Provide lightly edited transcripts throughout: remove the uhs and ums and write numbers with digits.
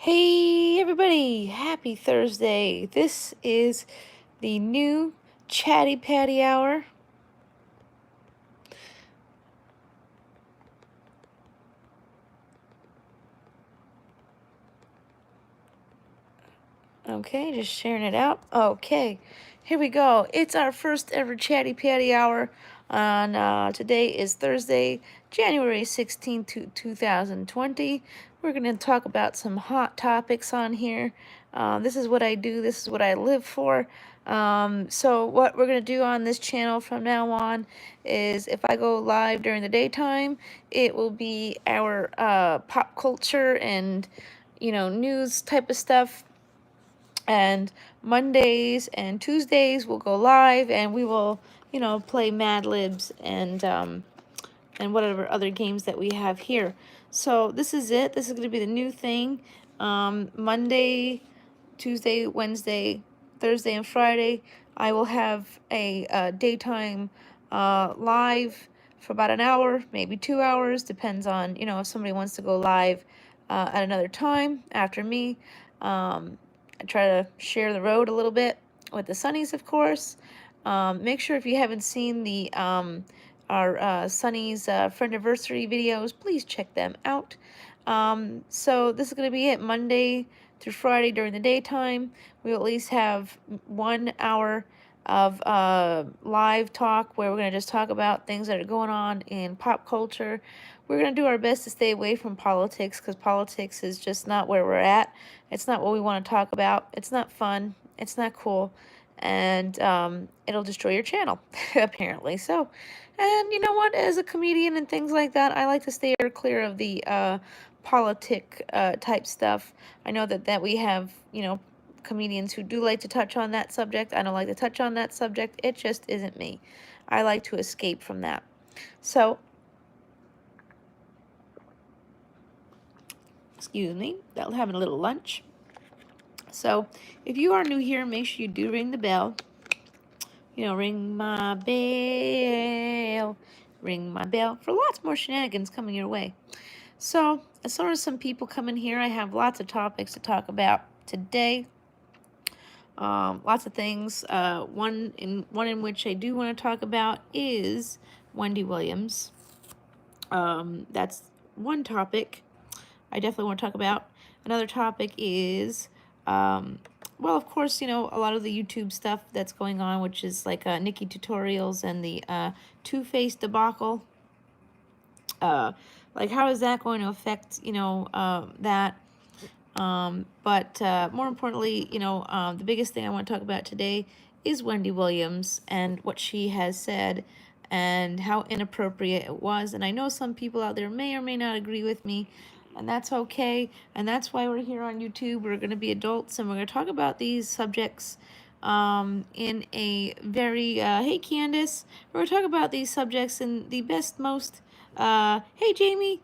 Hey everybody, happy Thursday. This is the new Chatty Patty Hour. Okay, just sharing it out. Okay, here we go. It's our first ever Chatty Patty Hour. On today is Thursday, January 16th, 2020. We're going to talk about some hot topics on here. This is what I do. This is what I live for. So what we're going to do on this channel from now on is if I go live during the daytime, it will be our pop culture and, news type of stuff. And Mondays and Tuesdays we'll go live and we will, play Mad Libs and whatever other games that we have here. So this is it. This is going to be the new thing. Monday, Tuesday, Wednesday, Thursday, and Friday, I will have a daytime live for about an hour, maybe 2 hours, depends on, if somebody wants to go live at another time after me. I try to share the road a little bit with the Sunnies, of course. Make sure if you haven't seen the our Sunny's friendiversary videos, please check them out. So this is going to be it, Monday through Friday during the daytime. We'll at least have 1 hour of live talk where we're going to just talk about things that are going on in pop culture. We're going to do our best to stay away from politics because politics is just not where we're at. It's not what we want to talk about. It's not fun. It's not cool. And it'll destroy your channel, apparently. So, and you know what? As a comedian and things like that, I like to stay clear of the politic type stuff. I know that we have, comedians who do like to touch on that subject. I don't like to touch on that subject. It just isn't me. I like to escape from that. So, excuse me, having a little lunch. So, if you are new here, make sure you do ring the bell. Ring my bell. Ring my bell for lots more shenanigans coming your way. So, as soon as some people come in here, I have lots of topics to talk about today. Lots of things. One in which I do want to talk about is Wendy Williams. That's one topic I definitely want to talk about. Another topic is, well, of course, a lot of the YouTube stuff that's going on, which is like Nikki tutorials and the Two-Face debacle. Like, how is that going to affect, that? But more importantly, the biggest thing I want to talk about today is Wendy Williams and what she has said and how inappropriate it was. And I know some people out there may or may not agree with me, and that's okay. And that's why we're here on YouTube. We're going to be adults, and we're going to talk about these subjects in a very, hey, Candace, we're going to talk about these subjects in the best, most, hey, Jamie,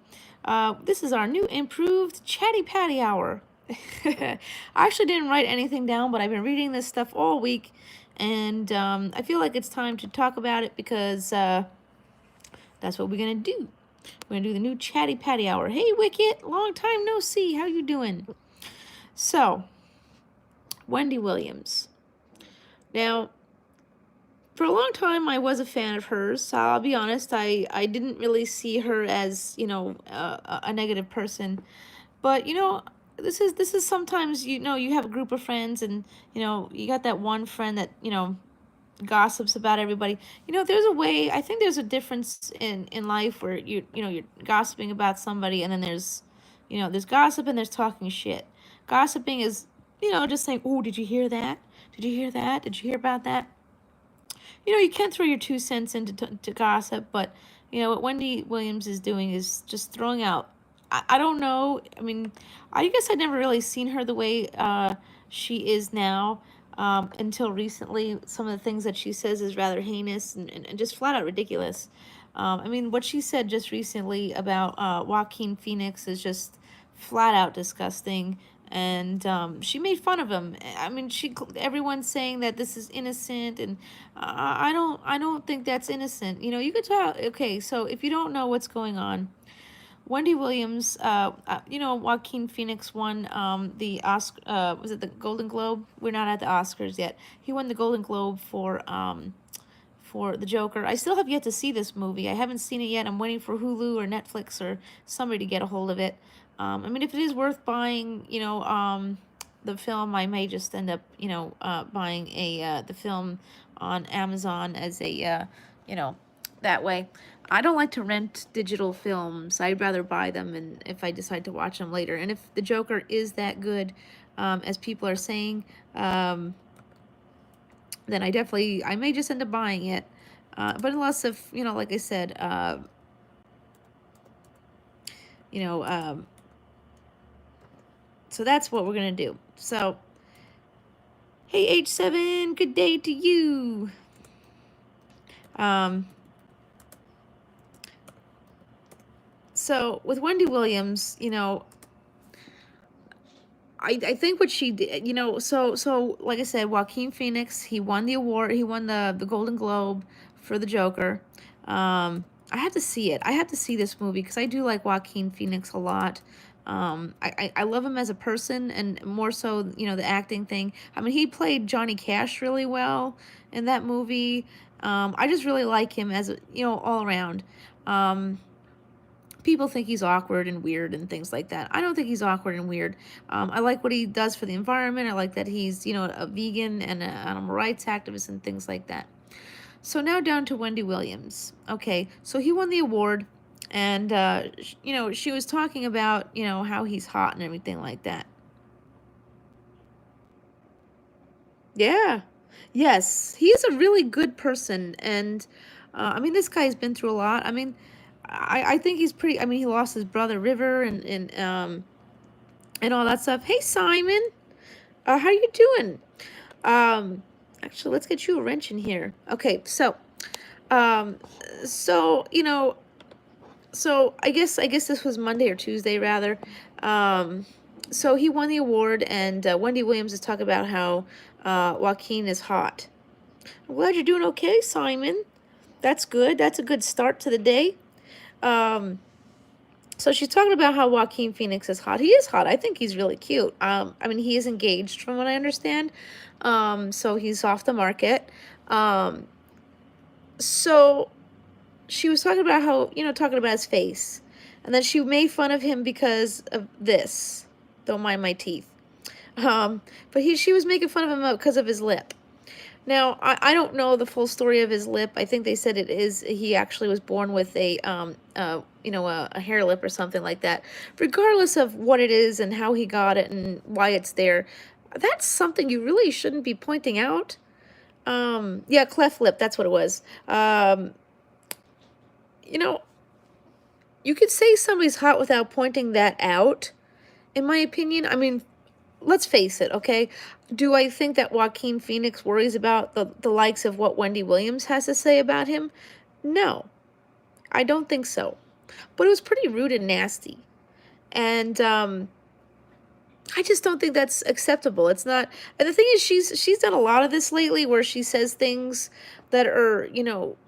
this is our new improved Chatty Patty Hour. I actually didn't write anything down, but I've been reading this stuff all week, and I feel like it's time to talk about it because that's what we're going to do. We're going to do the new Chatty Patty Hour. Hey, Wicket, long time no see. How you doing? So, Wendy Williams. Now, for a long time, I was a fan of hers. I'll be honest, I didn't really see her as, a negative person. But, this is sometimes, you have a group of friends and, you got that one friend that, gossips about everybody. There's a way, I think there's a difference in life where you're gossiping about somebody, and then there's gossip and there's talking shit. Gossiping is, just saying, oh, did you hear that? Did you hear that? Did you hear about that? You can throw your 2 cents into gossip, but, what Wendy Williams is doing is just throwing out, I don't know, I mean, I guess I'd never really seen her the way she is now. Until recently, some of the things that she says is rather heinous and just flat out ridiculous. I mean, what she said just recently about Joaquin Phoenix is just flat out disgusting, and she made fun of him. I mean, everyone's saying that this is innocent, and I don't think that's innocent. You could tell. Okay, so if you don't know what's going on, Wendy Williams, you know, Joaquin Phoenix won the Oscar, was it the Golden Globe? We're not at the Oscars yet. He won the Golden Globe for the Joker. I still have yet to see this movie. I haven't seen it yet. I'm waiting for Hulu or Netflix or somebody to get a hold of it. I mean, if it is worth buying, you know, the film, I may just end up, you know, buying the film on Amazon as a, you know, that way. I don't like to rent digital films. I'd rather buy them, and if I decide to watch them later. And if the Joker is that good, as people are saying, then I may just end up buying it. But unless if, you know, like I said, you know, so that's what we're going to do. So, hey, H7, good day to you. So with Wendy Williams, you know, I think what she did, you know, so like I said, Joaquin Phoenix, he won the award, he won the Golden Globe for the Joker. I have to see it. I have to see this movie because I do like Joaquin Phoenix a lot. I love him as a person, and more so, you know, the acting thing. I mean, he played Johnny Cash really well in that movie. I just really like him as, you know, all around. People think he's awkward and weird and things like that. I don't think he's awkward and weird. I like what he does for the environment. I like that he's, you know, a vegan and an animal rights activist and things like that. So now down to Wendy Williams. Okay, so he won the award, and, you know, she was talking about, you know, how he's hot and everything like that. Yeah. Yes, he is a really good person, and I mean, this guy's been through a lot. I mean, I think he's pretty. I mean, he lost his brother River and all that stuff. Hey, Simon, how you doing? Actually, let's get you a wrench in here. Okay, so, you know, so I guess this was Monday or Tuesday rather. So he won the award, and Wendy Williams is talking about how Joaquin is hot. I'm glad you're doing okay, Simon. That's good. That's a good start to the day. So she's talking about how Joaquin Phoenix is hot. He is hot. I think he's really cute. I mean, he is engaged from what I understand. So he's off the market. So she was talking about how, you know, talking about his face. And then she made fun of him because of this. Don't mind my teeth. But she was making fun of him because of his lip. Now, I don't know the full story of his lip. I think they said he actually was born with a, you know, a hair lip or something like that. Regardless of what it is and how he got it and why it's there, that's something you really shouldn't be pointing out. Yeah, cleft lip, that's what it was. You know, you could say somebody's hot without pointing that out, in my opinion. I mean, let's face it, okay? Do I think that Joaquin Phoenix worries about the likes of what Wendy Williams has to say about him? No, I don't think so. But it was pretty rude and nasty. And I just don't think that's acceptable. It's not. And the thing is, she's done a lot of this lately where she says things that are, you know,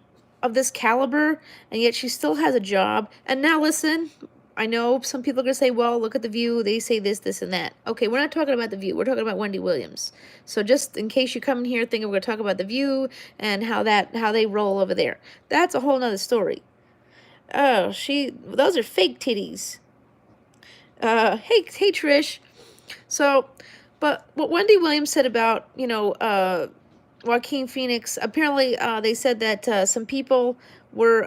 of this caliber, and yet she still has a job. And now listen, I know some people are going to say, well, look at The View. They say this, this, and that. Okay, we're not talking about The View. We're talking about Wendy Williams. So just in case you come in here thinking we're going to talk about The View and how they roll over there. That's a whole nother story. Oh, those are fake titties. Hey, Trish. So, but what Wendy Williams said about, you know, Joaquin Phoenix, apparently they said that some people were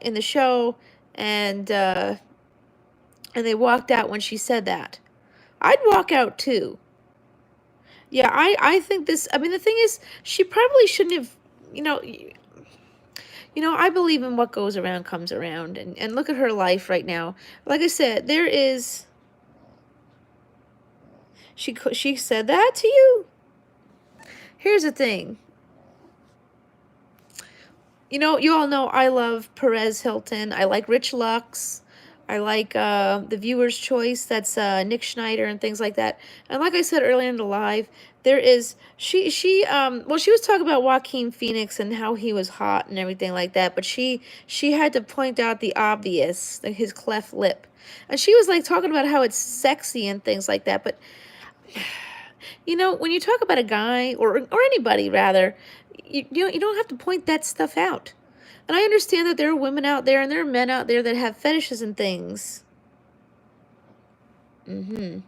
in the show and they walked out when she said that. I'd walk out too. Yeah, I think this, I mean, the thing is, she probably shouldn't have, you know, I believe in what goes around comes around, and look at her life right now. Like I said, there is, she said that to you? Here's the thing. You know, you all know I love Perez Hilton. I like Rich Lux. I like the viewer's choice. That's Nick Schneider and things like that. And like I said earlier in the live, there is well, she was talking about Joaquin Phoenix and how he was hot and everything like that, but she had to point out the obvious, like his cleft lip. And she was like talking about how it's sexy and things like that, but you know, when you talk about a guy or anybody rather, you don't have to point that stuff out. And I understand that there are women out there and there are men out there that have fetishes and things. Mm-hmm.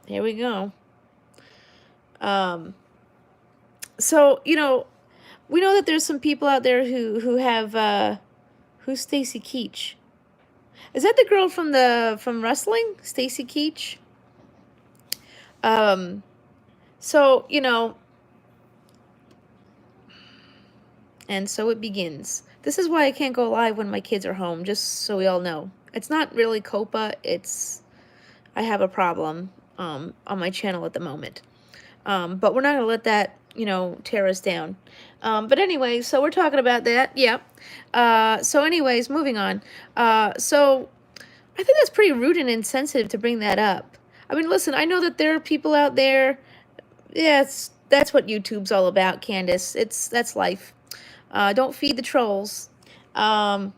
Here we go. Um, so, you know, we know that there's some people out there who have who's Stacy Keach? Is that the girl from wrestling? Stacy Keach? Um, so, you know, and so it begins. This is why I can't go live when my kids are home, just so we all know. It's not really cuppa, it's I have a problem on my channel at the moment. But we're not going to let that, you know, tear us down. But anyway, so we're talking about that. Yeah. So anyways, moving on. So I think that's pretty rude and insensitive to bring that up. I mean, listen, I know that there are people out there. Yeah, that's what YouTube's all about, Candace. That's life. Don't feed the trolls. Um,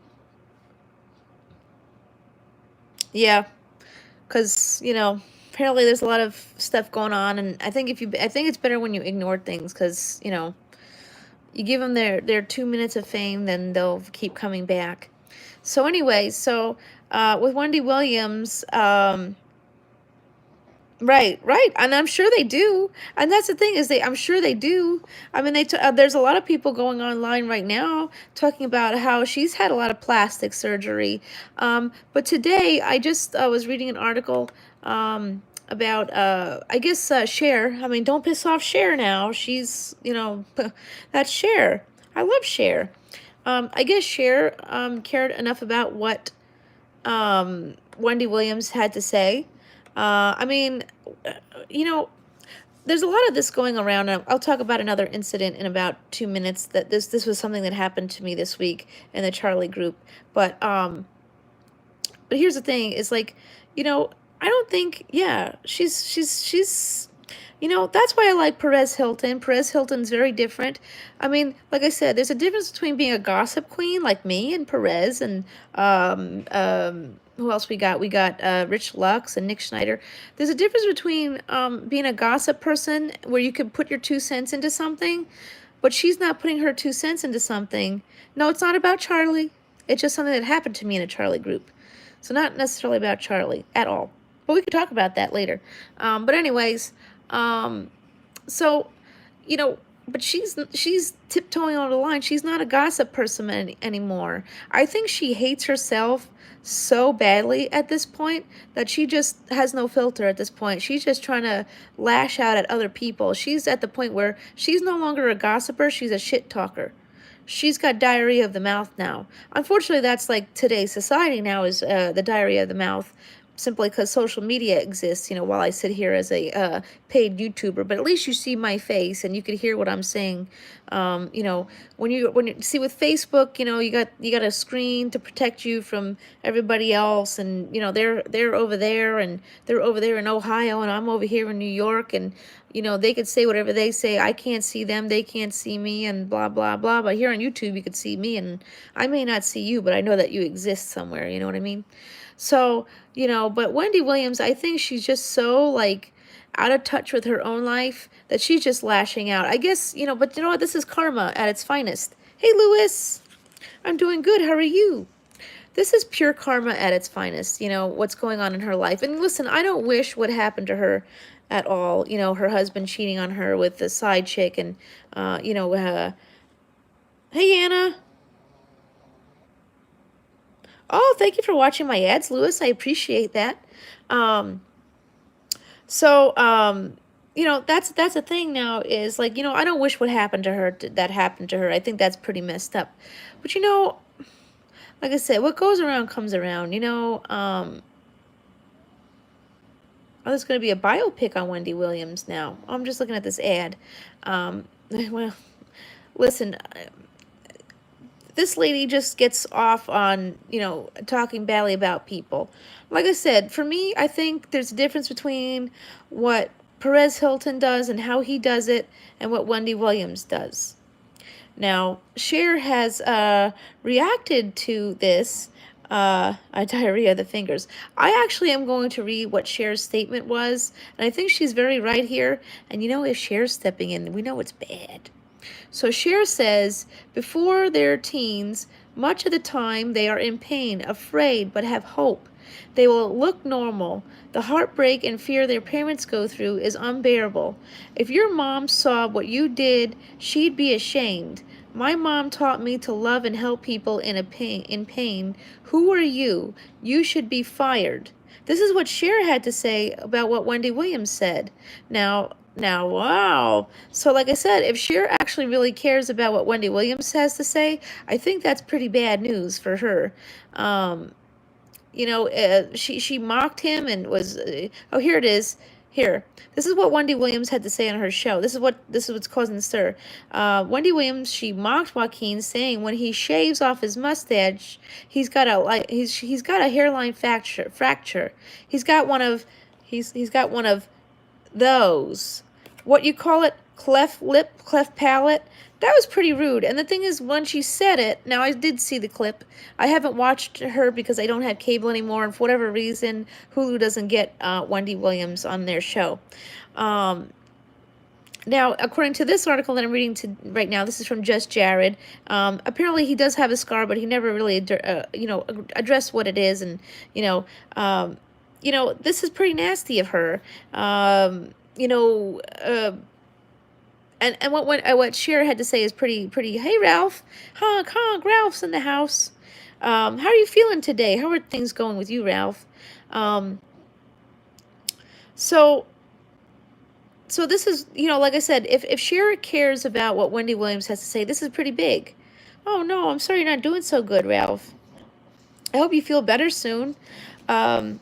yeah, because, you know, apparently there's a lot of stuff going on, and I think I think it's better when you ignore things, because, you know, you give them their 2 minutes of fame, then they'll keep coming back. So anyway, so with Wendy Williams, right, and I'm sure they do, and that's the thing is I'm sure they do. I mean, there's a lot of people going online right now talking about how she's had a lot of plastic surgery. But today I just was reading an article about I guess Cher. I mean, don't piss off Cher now. She's, you know, that's Cher. I love Cher. I guess Cher cared enough about what Wendy Williams had to say. I mean, you know, there's a lot of this going around. And I'll talk about another incident in about 2 minutes. That this was something that happened to me this week in the Charlie group. But here's the thing: is like, you know, I don't think. Yeah, she's. You know, that's why I like Perez Hilton. Perez Hilton's very different. I mean, like I said, there's a difference between being a gossip queen like me and Perez and who else we got? We got Rich Lux and Nick Schneider. There's a difference between being a gossip person where you can put your 2 cents into something, but she's not putting her 2 cents into something. No, it's not about Charlie. It's just something that happened to me in a Charlie group. So not necessarily about Charlie at all. But we could talk about that later. But anyways, so, you know, but she's tiptoeing over the line. She's not a gossip person anymore. I think she hates herself so badly at this point that she just has no filter at this point. She's just trying to lash out at other people. She's at the point where she's no longer a gossiper. She's a shit talker. She's got diarrhea of the mouth now. Unfortunately, that's like today's society now is the diarrhea of the mouth, simply because social media exists, you know, while I sit here as a paid YouTuber. But at least you see my face and you can hear what I'm saying. You know, when you see with Facebook, you know, you got a screen to protect you from everybody else, and you know they're over there and they're over there in Ohio and I'm over here in New York, and you know they could say whatever they say. I can't see them, they can't see me, and blah blah blah. But here on YouTube, you could see me, and I may not see you, but I know that you exist somewhere. You know what I mean? So, you know, but Wendy Williams, I think she's just so, like, out of touch with her own life that she's just lashing out. I guess, you know, but you know what? This is karma at its finest. Hey, Lewis. I'm doing good. How are you? This is pure karma at its finest, you know, what's going on in her life. And listen, I don't wish what happened to her at all. You know, her husband cheating on her with the side chick and, you know, hey, Anna. Oh, thank you for watching my ads, Lewis. I appreciate that. Um, so, you know, that's the thing now is like, you know, I don't wish what happened to her that happened to her. I think that's pretty messed up. But you know, like I said, what goes around comes around. You know, oh, there's going to be a biopic on Wendy Williams now. I'm just looking at this ad. Well, listen, this lady just gets off on, you know, talking badly about people. Like I said, for me, I think there's a difference between what Perez Hilton does and how he does it and what Wendy Williams does. Now, Cher has reacted to this, a diarrhea of the fingers. I actually am going to read what Cher's statement was, and I think she's very right here. And you know, if Cher's stepping in, we know it's bad. So Cher says, before they're teens, much of the time they are in pain, afraid, but have hope. They will look normal. The heartbreak and fear their parents go through is unbearable. If your mom saw what you did, she'd be ashamed. My mom taught me to love and help people in pain. Who are you? You should be fired. This is what Cher had to say about what Wendy Williams said. Now, wow. So, like I said, if Cher actually really cares about what Wendy Williams has to say, I think that's pretty bad news for her. You know, she mocked him and was, oh, here it is. Here, this is what Wendy Williams had to say on her show. This is what's causing the stir. Wendy Williams, she mocked Joaquin, saying when he shaves off his mustache, he's got a hairline fracture. He's got one of those. What you call it? Cleft lip, cleft palate. That was pretty rude. And the thing is, when she said it, now I did see the clip. I haven't watched her because I don't have cable anymore, and for whatever reason, Hulu doesn't get Wendy Williams on their show. Now, according to this article that I'm reading right now, this is from Just Jared. Apparently, he does have a scar, but he never really, addressed what it is, and this is pretty nasty of her. And what Cher had to say is pretty. Hey, Ralph, honk, Ralph's in the house. How are you feeling today? How are things going with you, Ralph? So this is, like I said, if Cher cares about what Wendy Williams has to say, this is pretty big. Oh no, I'm sorry you're not doing so good, Ralph. I hope you feel better soon. I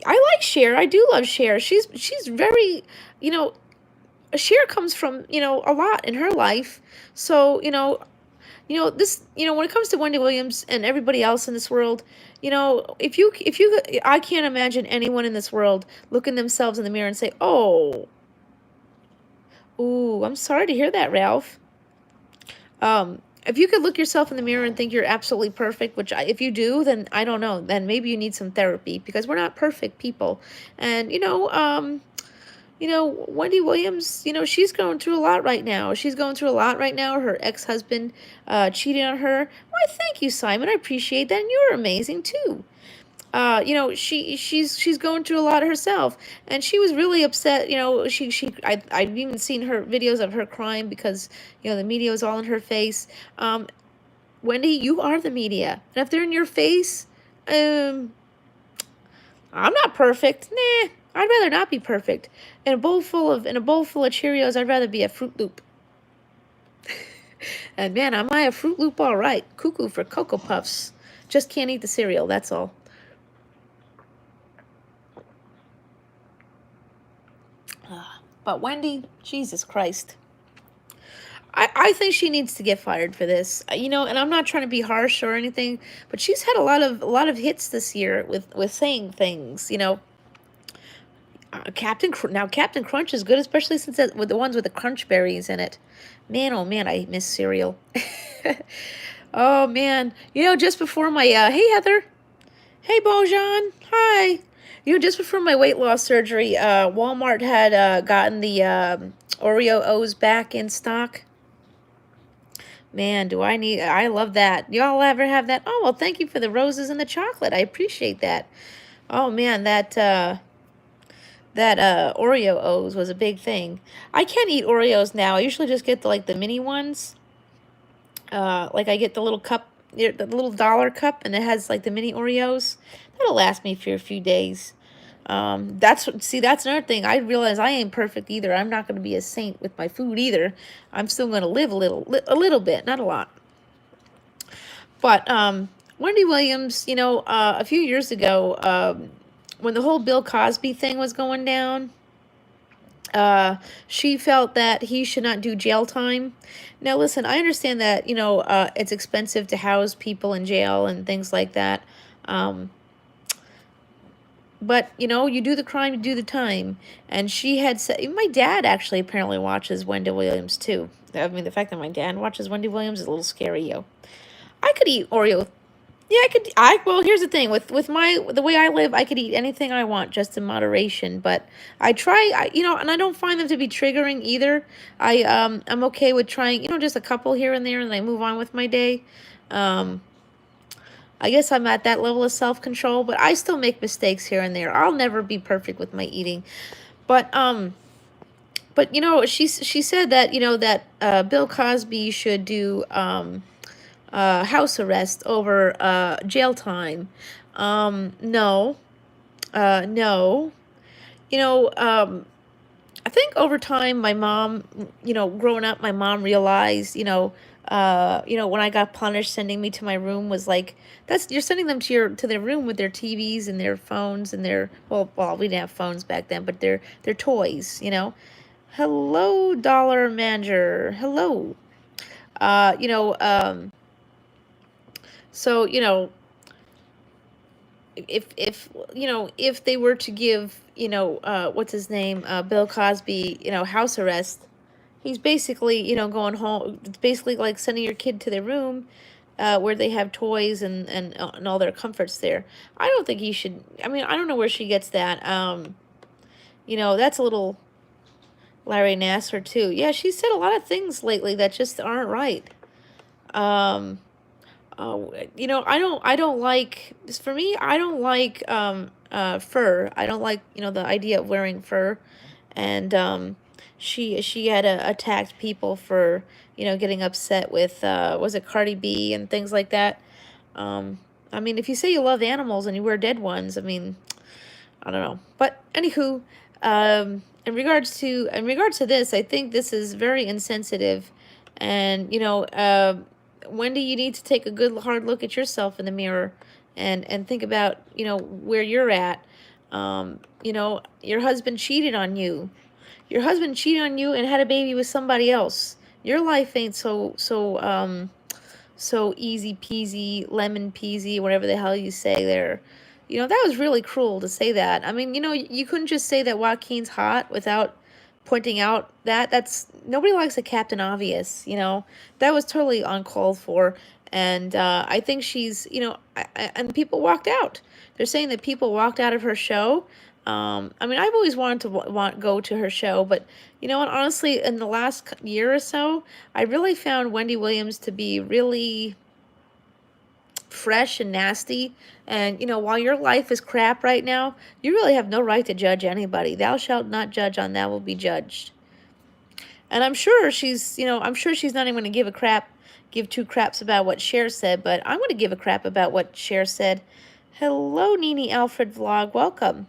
like Cher. I do love Cher. She's very, Cher comes from, a lot in her life. So, this, when it comes to Wendy Williams and everybody else in this world, I can't imagine anyone in this world looking themselves in the mirror and say, oh, ooh, I'm sorry to hear that, Ralph. If you could look yourself in the mirror and think you're absolutely perfect, which if you do, then I don't know, then maybe you need some therapy, because we're not perfect people. And, Wendy Williams, she's going through a lot right now. Her ex-husband cheated on her. Why, thank you, Simon. I appreciate that. And you're amazing, too. She's going through a lot herself. And she was really upset. I've even seen her videos of her crying because, the media is all in her face. Wendy, you are the media. And if they're in your face, I'm not perfect. Nah. I'd rather not be perfect. In a bowl full of Cheerios, I'd rather be a Fruit Loop. And man, am I a Fruit Loop all right. Cuckoo for Cocoa Puffs. Just can't eat the cereal, that's all. But Wendy, Jesus Christ. I think she needs to get fired for this. And I'm not trying to be harsh or anything, but she's had a lot of hits this year with saying things, Captain Crunch is good, especially since with the ones with the crunch berries in it. Man, oh man, I miss cereal. Oh man, just before my hey Heather, hey Bojan, hi. Just before my weight loss surgery, Walmart had gotten the Oreo O's back in stock. Man, I love that. Y'all ever have that? Oh well, thank you for the roses and the chocolate. I appreciate that. Oh man, that Oreo O's was a big thing. I can't eat Oreos now. I usually just get the mini ones. Like I get the little cup, the little dollar cup, and it has the mini Oreos. That'll last me for a few days. That's another thing. I realize I ain't perfect either. I'm not going to be a saint with my food either. I'm still going to live a little bit, not a lot. But Wendy Williams, a few years ago, when the whole Bill Cosby thing was going down, She felt that he should not do jail time. Now, listen, I understand that, it's expensive to house people in jail and things like that. Um, but, you do the crime, you do the time. And she had said, my dad actually apparently watches Wendy Williams too. I mean, the fact that my dad watches Wendy Williams is a little scary, yo. I could eat Oreo. Yeah, well, here's the thing. The way I live, I could eat anything I want, just in moderation. But I try, and I don't find them to be triggering either. I'm okay with trying, just a couple here and there, and I move on with my day. I guess I'm at that level of self-control, but I still make mistakes here and there. I'll never be perfect with my eating. But she said that, Bill Cosby should do house arrest over jail time. No. No. I think over time, my mom, growing up, my mom realized, when I got punished, sending me to my room was like, you're sending them to their room with their TVs and their phones and their, well, we didn't have phones back then, but their toys. Hello, Dollar Manager. Hello. Uh, you know, um, so, if they were to give, what's his name, Bill Cosby, house arrest, he's basically, going home. It's basically like sending your kid to their room, where they have toys and all their comforts there. I don't think he should. I mean, I don't know where she gets that. That's a little Larry Nassar too. Yeah, she said a lot of things lately that just aren't right. Um, I don't like, for me, I don't like, fur. I don't like, the idea of wearing fur. And, she had attacked people for, getting upset with, was it Cardi B and things like that. I mean, if you say you love animals and you wear dead ones, I mean, I don't know. But anywho, in regards to this, I think this is very insensitive, and Wendy, you need to take a good hard look at yourself in the mirror, and think about where you're at. Your husband cheated on you. Your husband cheated on you and had a baby with somebody else. Your life ain't so easy peasy, lemon peasy, whatever the hell you say there. That was really cruel to say that. I mean, you couldn't just say that Joaquin's hot without pointing out that's nobody likes a Captain Obvious. That was totally uncalled for. And I think she's, and people walked out. They're saying that people walked out of her show. I mean, I've always wanted to go to her show, but you know what? Honestly, in the last year or so, I really found Wendy Williams to be really fresh and nasty. And while your life is crap right now, you really have no right to judge anybody. Thou shalt not judge, on thou will be judged. And I'm sure she's not even going to give two craps about what Cher said, but I'm going to give a crap about what Cher said. Hello, Nini Alfred Vlog, welcome.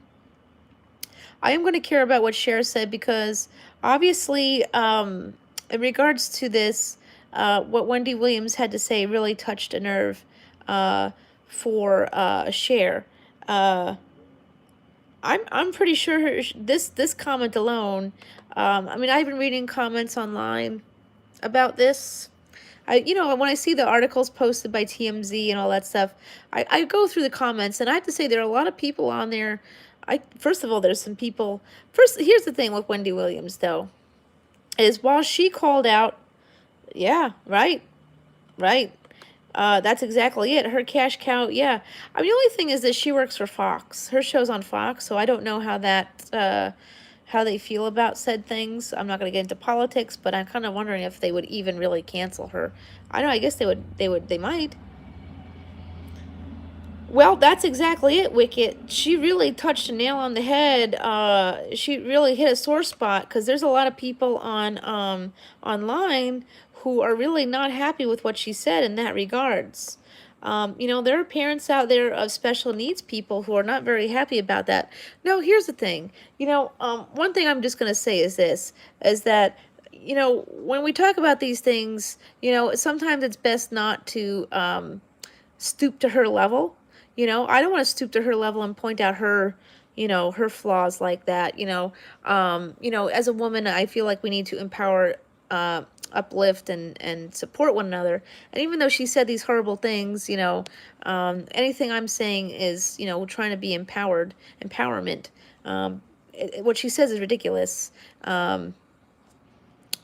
I am going to care about what Cher said, because obviously, in regards to this, what Wendy Williams had to say really touched a nerve for Cher. I'm pretty sure this comment alone. I mean, I've been reading comments online about this. When I see the articles posted by TMZ and all that stuff, I go through the comments, and I have to say there are a lot of people on there. First of all, there's some people. First, here's the thing with Wendy Williams, though, is while she called out, yeah, right. That's exactly it. Her cash cow, yeah. I mean, the only thing is that she works for Fox. Her show's on Fox, so I don't know how they feel about said things. I'm not going to get into politics, but I'm kind of wondering if they would even really cancel her. I know. I guess they would. They might. Well, that's exactly it, Wicket. She really touched a nail on the head. She really hit a sore spot, because there's a lot of people online who are really not happy with what she said in that regards. There are parents out there of special needs people who are not very happy about that. No, here's the thing. One thing I'm just going to say is this, is that, when we talk about these things, sometimes it's best not to stoop to her level. I don't want to stoop to her level and point out her you know, her flaws like that, you know, as a woman, I feel like we need to empower, uplift and support one another. And even though she said these horrible things, anything I'm saying is, trying to be empowerment. What she says is ridiculous.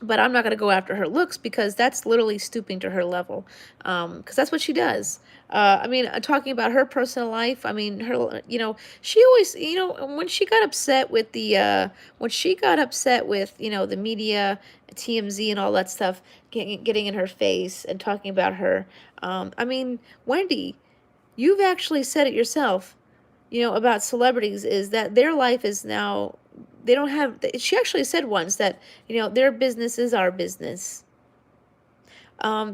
But I'm not going to go after her looks because that's literally stooping to her level. Because that's what she does. I mean, talking about her personal life, I mean, she always, when she got upset with the media, TMZ and all that stuff, getting in her face and talking about her. I mean, Wendy, you've actually said it yourself, about celebrities, is that their life is now, they don't have, she actually said once that, their business is our business.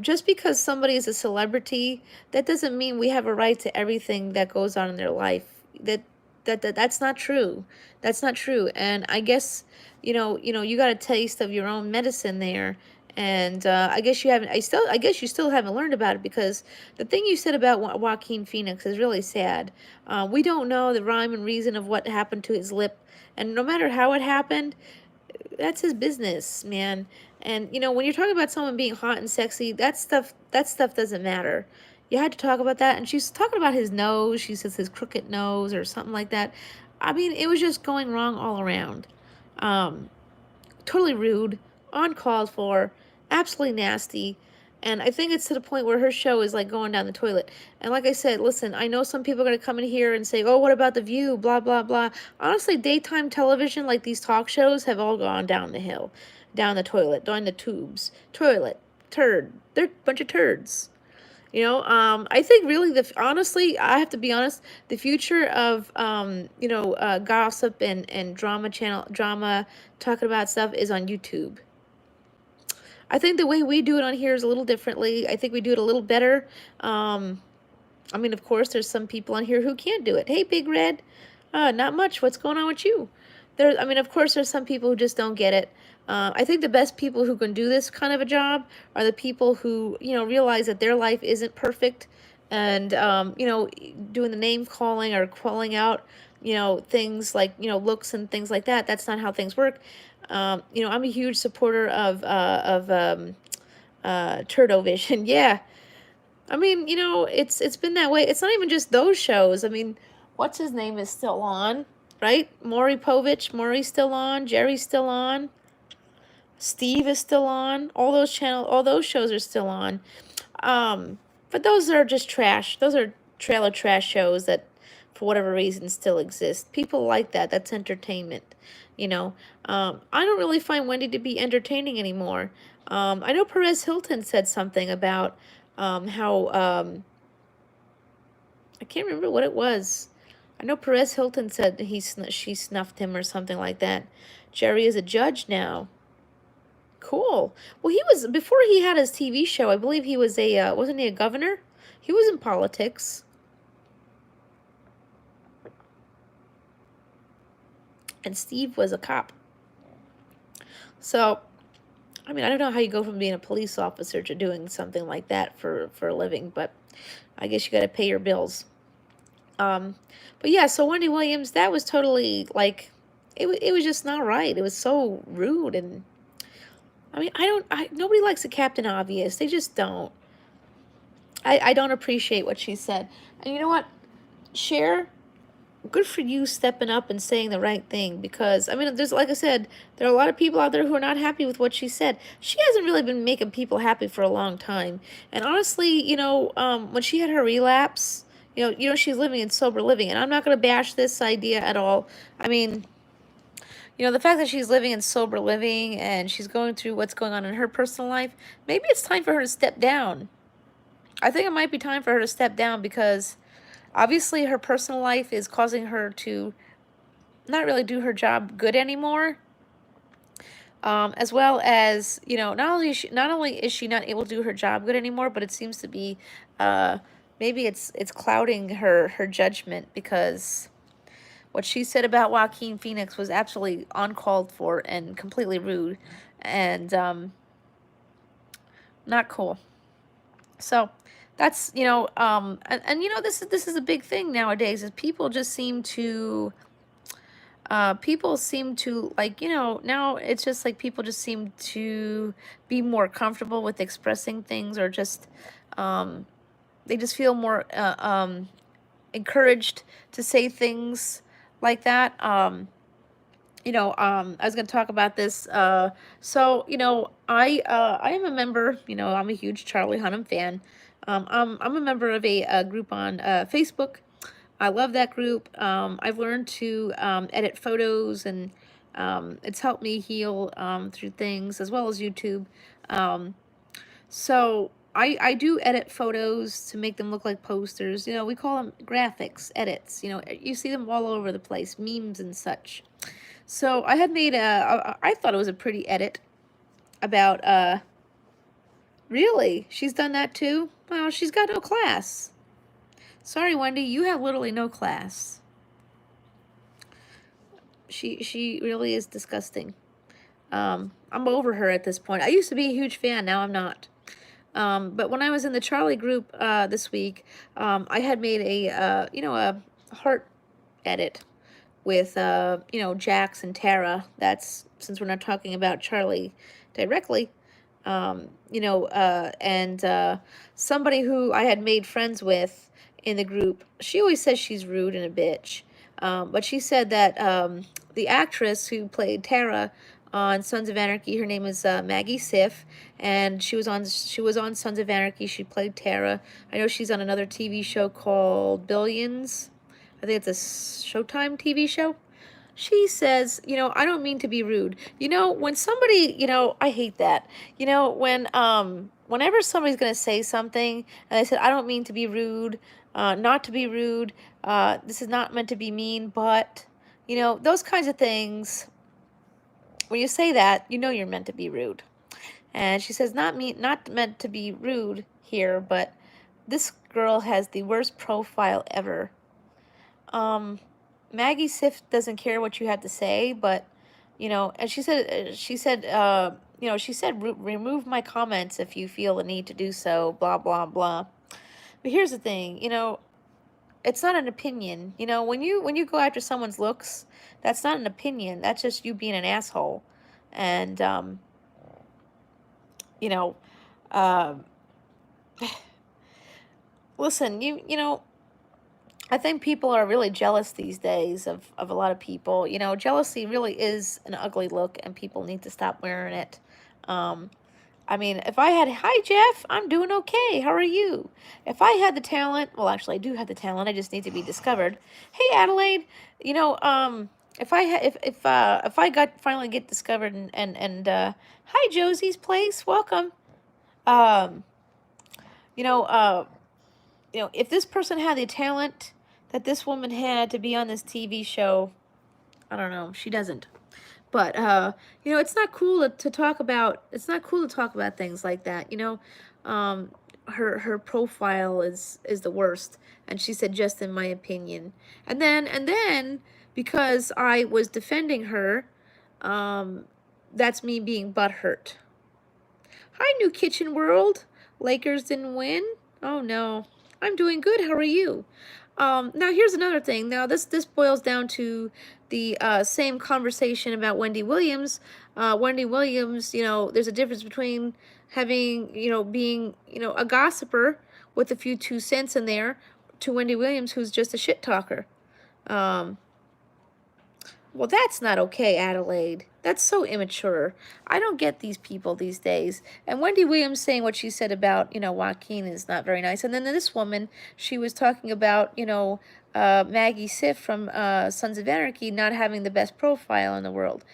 Just because somebody is a celebrity, that doesn't mean we have a right to everything that goes on in their life. That's not true. That's not true. And I guess, you got a taste of your own medicine there. And I guess you haven't. I guess you still haven't learned about it, because the thing you said about Joaquin Phoenix is really sad. We don't know the rhyme and reason of what happened to his lip, and no matter how it happened, that's his business, man. And when you're talking about someone being hot and sexy, that stuff doesn't matter. You had to talk about that. And she's talking about his nose. She says his crooked nose or something like that. I mean, it was just going wrong all around. Um, Totally rude, uncalled for, absolutely nasty. And I think it's to the point where her show is like going down the toilet. And like I said, listen, I know some people are going to come in here and say, oh, what about The View? Blah, blah, blah. Honestly, daytime television, like these talk shows, have all gone down the hill, down the toilet, down the tubes, toilet, turd. They're a bunch of turds. I think really honestly, I have to be honest, the future of, gossip and drama talking about stuff is on YouTube. I think the way we do it on here is a little differently. I think we do it a little better. I mean, of course, there's some people on here who can't do it. Hey, Big Red, not much. What's going on with you? I mean, of course, there's some people who just don't get it. I think the best people who can do this kind of a job are the people who, realize that their life isn't perfect, and, doing the name calling or calling out, things like, looks and things like that. That's not how things work. I'm a huge supporter of Turdovision. Yeah. I mean, it's been that way. It's not even just those shows. I mean, what's his name is still on, right? Maury's still on, Jerry's still on, Steve is still on. All those shows are still on. But those are just trash. Those are trailer trash shows that, for whatever reason, still exist. People like that. That's entertainment. I don't really find Wendy to be entertaining anymore. I know Perez Hilton said something about how I can't remember what it was. I know Perez Hilton said that she snuffed him or something like that. Jerry is a judge now. Cool. Well, he was, before he had his TV show, I believe he was wasn't he a governor? He was in politics. And Steve was a cop. So, I mean, I don't know how you go from being a police officer to doing something like that for a living, but I guess you got to pay your bills. But yeah, so Wendy Williams, that was totally like, it was just not right. It was so rude. And I mean, nobody likes the Captain Obvious. They just don't. I don't appreciate what she said. And you know what? Cher, good for you stepping up and saying the right thing, because I mean, like I said, there are a lot of people out there who are not happy with what she said. She hasn't really been making people happy for a long time. And honestly, when she had her relapse, she's living in sober living, and I'm not going to bash this idea at all. I mean, the fact that she's living in sober living and she's going through what's going on in her personal life, maybe it's time for her to step down. I think it might be time for her to step down, because obviously her personal life is causing her to not really do her job good anymore. As well as, not only is she not able to do her job good anymore, but it seems to be, maybe it's clouding her judgment, because what she said about Joaquin Phoenix was absolutely uncalled for and completely rude, and not cool. So that's, and this is a big thing nowadays, is people just seem to people seem to like, now it's just like people just seem to be more comfortable with expressing things, or just, they just feel more encouraged to say things like that. I was going to talk about this. So, I am a member, I'm a huge Charlie Hunnam fan. I'm a member of a group on Facebook. I love that group. I've learned to edit photos, and it's helped me heal through things, as well as YouTube. So I do edit photos to make them look like posters. We call them graphics edits. You see them all over the place, memes and such. So I had made I thought it was a pretty edit about, really? She's done that too? Well, she's got no class. Sorry, Wendy, you have literally no class. She really is disgusting. I'm over her at this point. I used to be a huge fan, now I'm not. But when I was in the Charlie group this week, I had made a heart edit with Jax and Tara. That's, since we're not talking about Charlie directly, and somebody who I had made friends with in the group. She always says she's rude and a bitch, but she said that the actress who played Tara on Sons of Anarchy, her name is Maggie Siff, and she was on Sons of Anarchy. She played Tara. I know she's on another TV show called Billions. I think it's a Showtime TV show. She says, I don't mean to be rude. When somebody, I hate that. Whenever somebody's going to say something and they said, I don't mean to be rude, not to be rude, this is not meant to be mean, but, those kinds of things, when you say that, you're meant to be rude. And she says, not meant to be rude here, but this girl has the worst profile ever. Maggie Siff doesn't care what you have to say, but, and she said, remove my comments if you feel the need to do so, blah, blah, blah. But here's the thing, it's not an opinion. When you go after someone's looks, that's not an opinion. That's just you being an asshole. And, listen, I think people are really jealous these days of a lot of people. Jealousy really is an ugly look, and people need to stop wearing it. If I had, hi Jeff, I'm doing okay. How are you? If I had the talent, well, actually, I do have the talent. I just need to be discovered. Hey Adelaide, if I finally get discovered, and hi Josie's Place, welcome. If this person had the talent that this woman had to be on this TV show, I don't know, she doesn't. But it's not cool to talk about. It's not cool to talk about things like that. Her profile is the worst, and she said, just in my opinion. And then because I was defending her, that's me being butthurt. Hi, New Kitchen World. Lakers didn't win. Oh no. I'm doing good. How are you? Now here's another thing. Now this boils down to the same conversation about Wendy Williams. Wendy Williams, there's a difference between having, being, a gossiper with a few 2 cents in there, to Wendy Williams, who's just a shit talker. Well, that's not okay, Adelaide. That's so immature. I don't get these people these days. And Wendy Williams saying what she said about, Joaquin is not very nice. And then this woman, she was talking about, Maggie Siff from Sons of Anarchy not having the best profile in the world.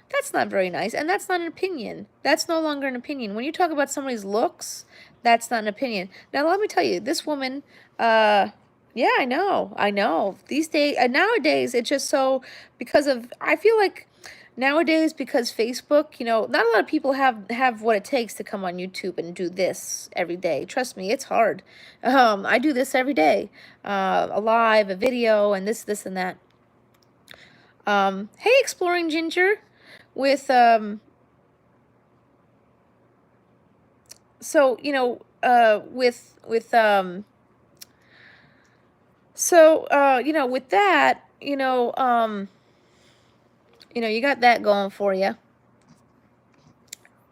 That's not very nice. And that's not an opinion. That's no longer an opinion. When you talk about somebody's looks, that's not an opinion. Now, let me tell you, this woman, yeah, I know. These days, nowadays, it's just so, I feel like nowadays, because Facebook, not a lot of people have what it takes to come on YouTube and do this every day. Trust me, it's hard. I do this every day, a live, a video, and this, and that. Hey, Exploring Ginger, with, so, with that, you got that going for you.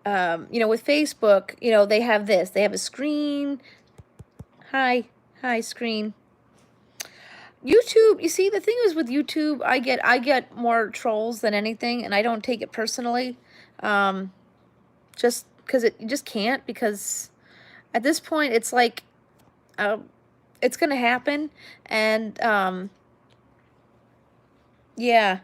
With Facebook, they have this. They have a screen. Hi, screen. YouTube, you see, the thing is with YouTube, I get more trolls than anything, and I don't take it personally. Just because you just can't, because at this point, it's like, it's going to happen, and, yeah.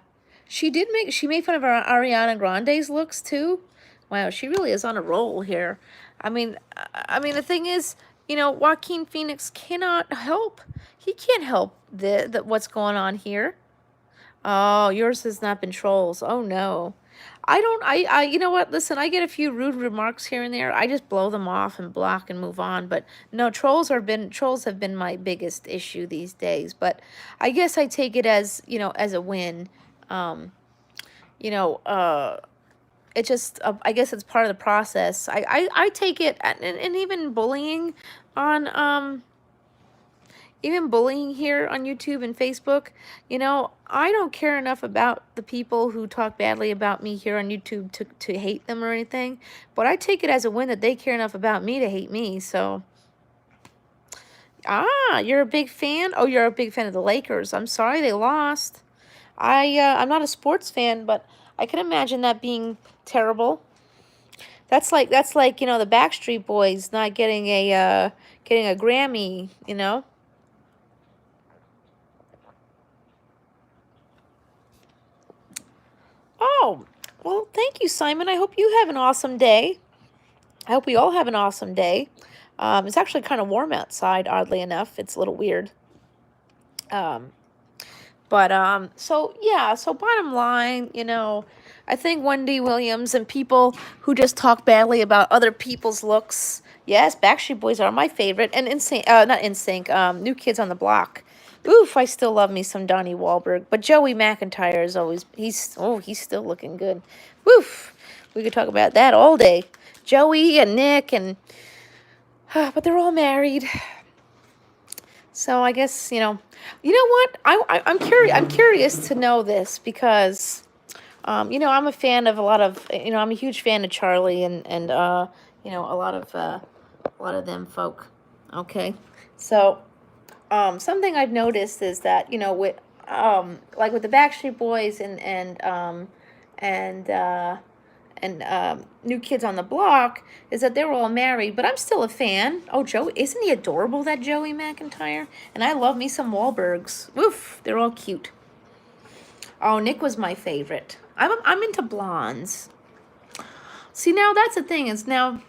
She made fun of Ariana Grande's looks, too. Wow, she really is on a roll here. The thing is, Joaquin Phoenix cannot help. He can't help the what's going on here. Oh, yours has not been trolls. Oh, no. You know what? Listen, I get a few rude remarks here and there. I just blow them off and block and move on. But no, trolls have been my biggest issue these days. But I guess I take it as, as a win. It just, I guess it's part of the process. I take it, and even bullying on, even bullying here on YouTube and Facebook, I don't care enough about the people who talk badly about me here on YouTube to hate them or anything. But I take it as a win that they care enough about me to hate me. So, you're a big fan? Oh, you're a big fan of the Lakers. I'm sorry they lost. I'm not a sports fan, but I can imagine that being terrible. That's like the Backstreet Boys not getting a Grammy, Oh, well, thank you, Simon. I hope you have an awesome day. I hope we all have an awesome day. It's actually kind of warm outside, oddly enough. It's a little weird. So bottom line, I think Wendy Williams and people who just talk badly about other people's looks. Yes, Backstreet Boys are my favorite, and not NSYNC, New Kids on the Block. Oof, I still love me some Donnie Wahlberg, but Joey McIntyre is always he's still looking good. Woof, we could talk about that all day. Joey and Nick but they're all married. So I guess you know what I'm curious to know this because I'm a fan of a lot of I'm a huge fan of Charlie and a lot of them folk. Okay, so something I've noticed is that with like with the Backstreet Boys and New Kids on the Block is that they're all married, but I'm still a fan. Oh, isn't he adorable, that Joey McIntyre? And I love me some Wahlbergs. Woof, they're all cute. Oh, Nick was my favorite. I'm into blondes. See, now that's the thing is now,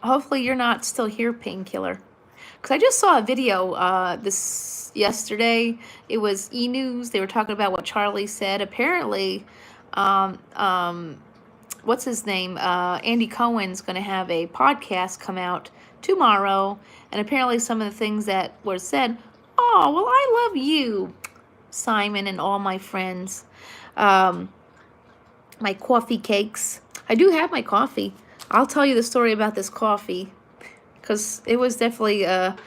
hopefully you're not still here, Painkiller. Because I just saw a video this yesterday. It was E! News. They were talking about what Charlie said. Apparently, what's his name? Andy Cohen's going to have a podcast come out tomorrow. And apparently some of the things that were said, oh, well, I love you, Simon, and all my friends. My coffee cakes. I do have my coffee. I'll tell you the story about this coffee. Because it was definitely a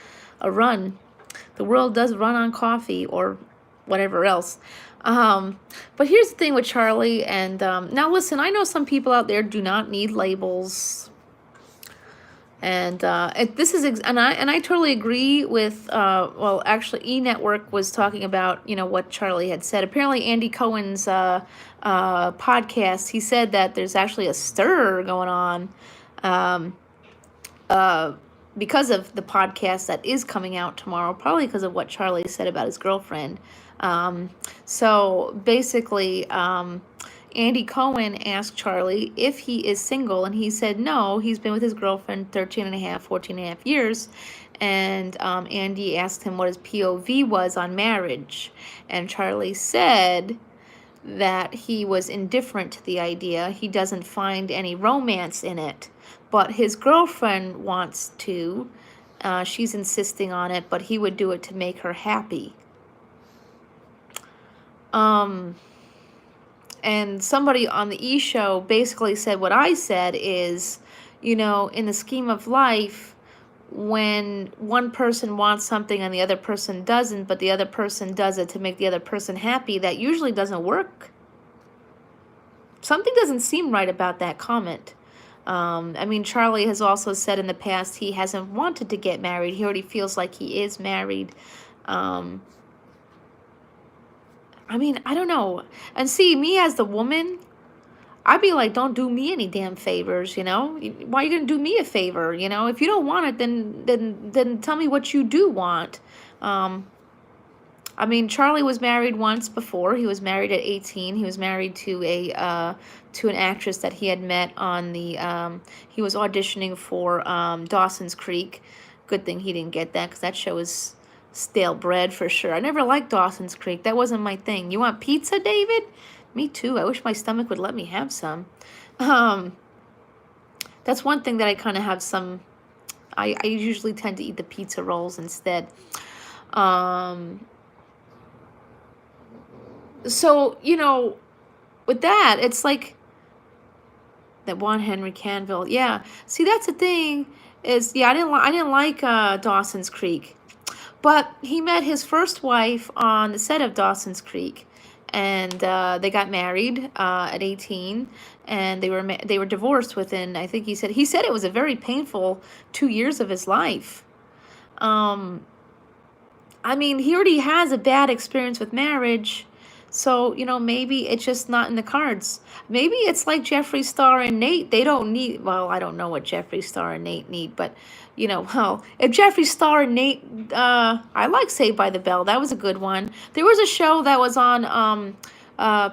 run. The world does run on coffee or whatever else. But here's the thing with Charlie. And now listen, I know some people out there do not need labels. And I totally agree with. Well, actually, E! Network was talking about what Charlie had said. Apparently, Andy Cohen's podcast. He said that there's actually a stir going on. Because of the podcast that is coming out tomorrow, probably because of what Charlie said about his girlfriend. So basically, Andy Cohen asked Charlie if he is single, and he said no, he's been with his girlfriend 14 and a half years. And Andy asked him what his POV was on marriage. And Charlie said that he was indifferent to the idea. He doesn't find any romance in it. But his girlfriend wants to. She's insisting on it, but he would do it to make her happy. And somebody on the E! Show basically said what I said is, in the scheme of life, when one person wants something and the other person doesn't, but the other person does it to make the other person happy, that usually doesn't work something doesn't seem right about that comment. I mean, Charlie has also said in the past he hasn't wanted to get married. He already feels like he is married. Um, I mean, I don't know. And see, me as the woman, I'd be like, don't do me any damn favors, you know? Why are you gonna do me a favor, you know? If you don't want it, then tell me what you do want. Um, I mean, Charlie was married once before. He was married at 18. He was married to an actress that he had met on the he was auditioning for Dawson's Creek. Good thing he didn't get that, because that show is stale bread for sure. I never liked Dawson's Creek. That wasn't my thing. You want pizza, David? Me too. I wish my stomach would let me have some. Um, that's one thing that I kind of have some. I usually tend to eat the pizza rolls instead. Um, so, you know, with that, it's like that one Henry Canville. Yeah. See, that's the thing is, yeah, I didn't like Dawson's Creek. But he met his first wife on the set of Dawson's Creek, and they got married at 18, and they were divorced within, I think he said it was a very painful 2 years of his life. Um, I mean, he already has a bad experience with marriage, so, you know, maybe it's just not in the cards. Maybe it's like Jeffree Star and Nate. They don't need, well, I don't know what Jeffree Star and Nate need, but, you know, well, if Jeffree Star and Nate, I like Saved by the Bell. That was a good one. There was a show that was on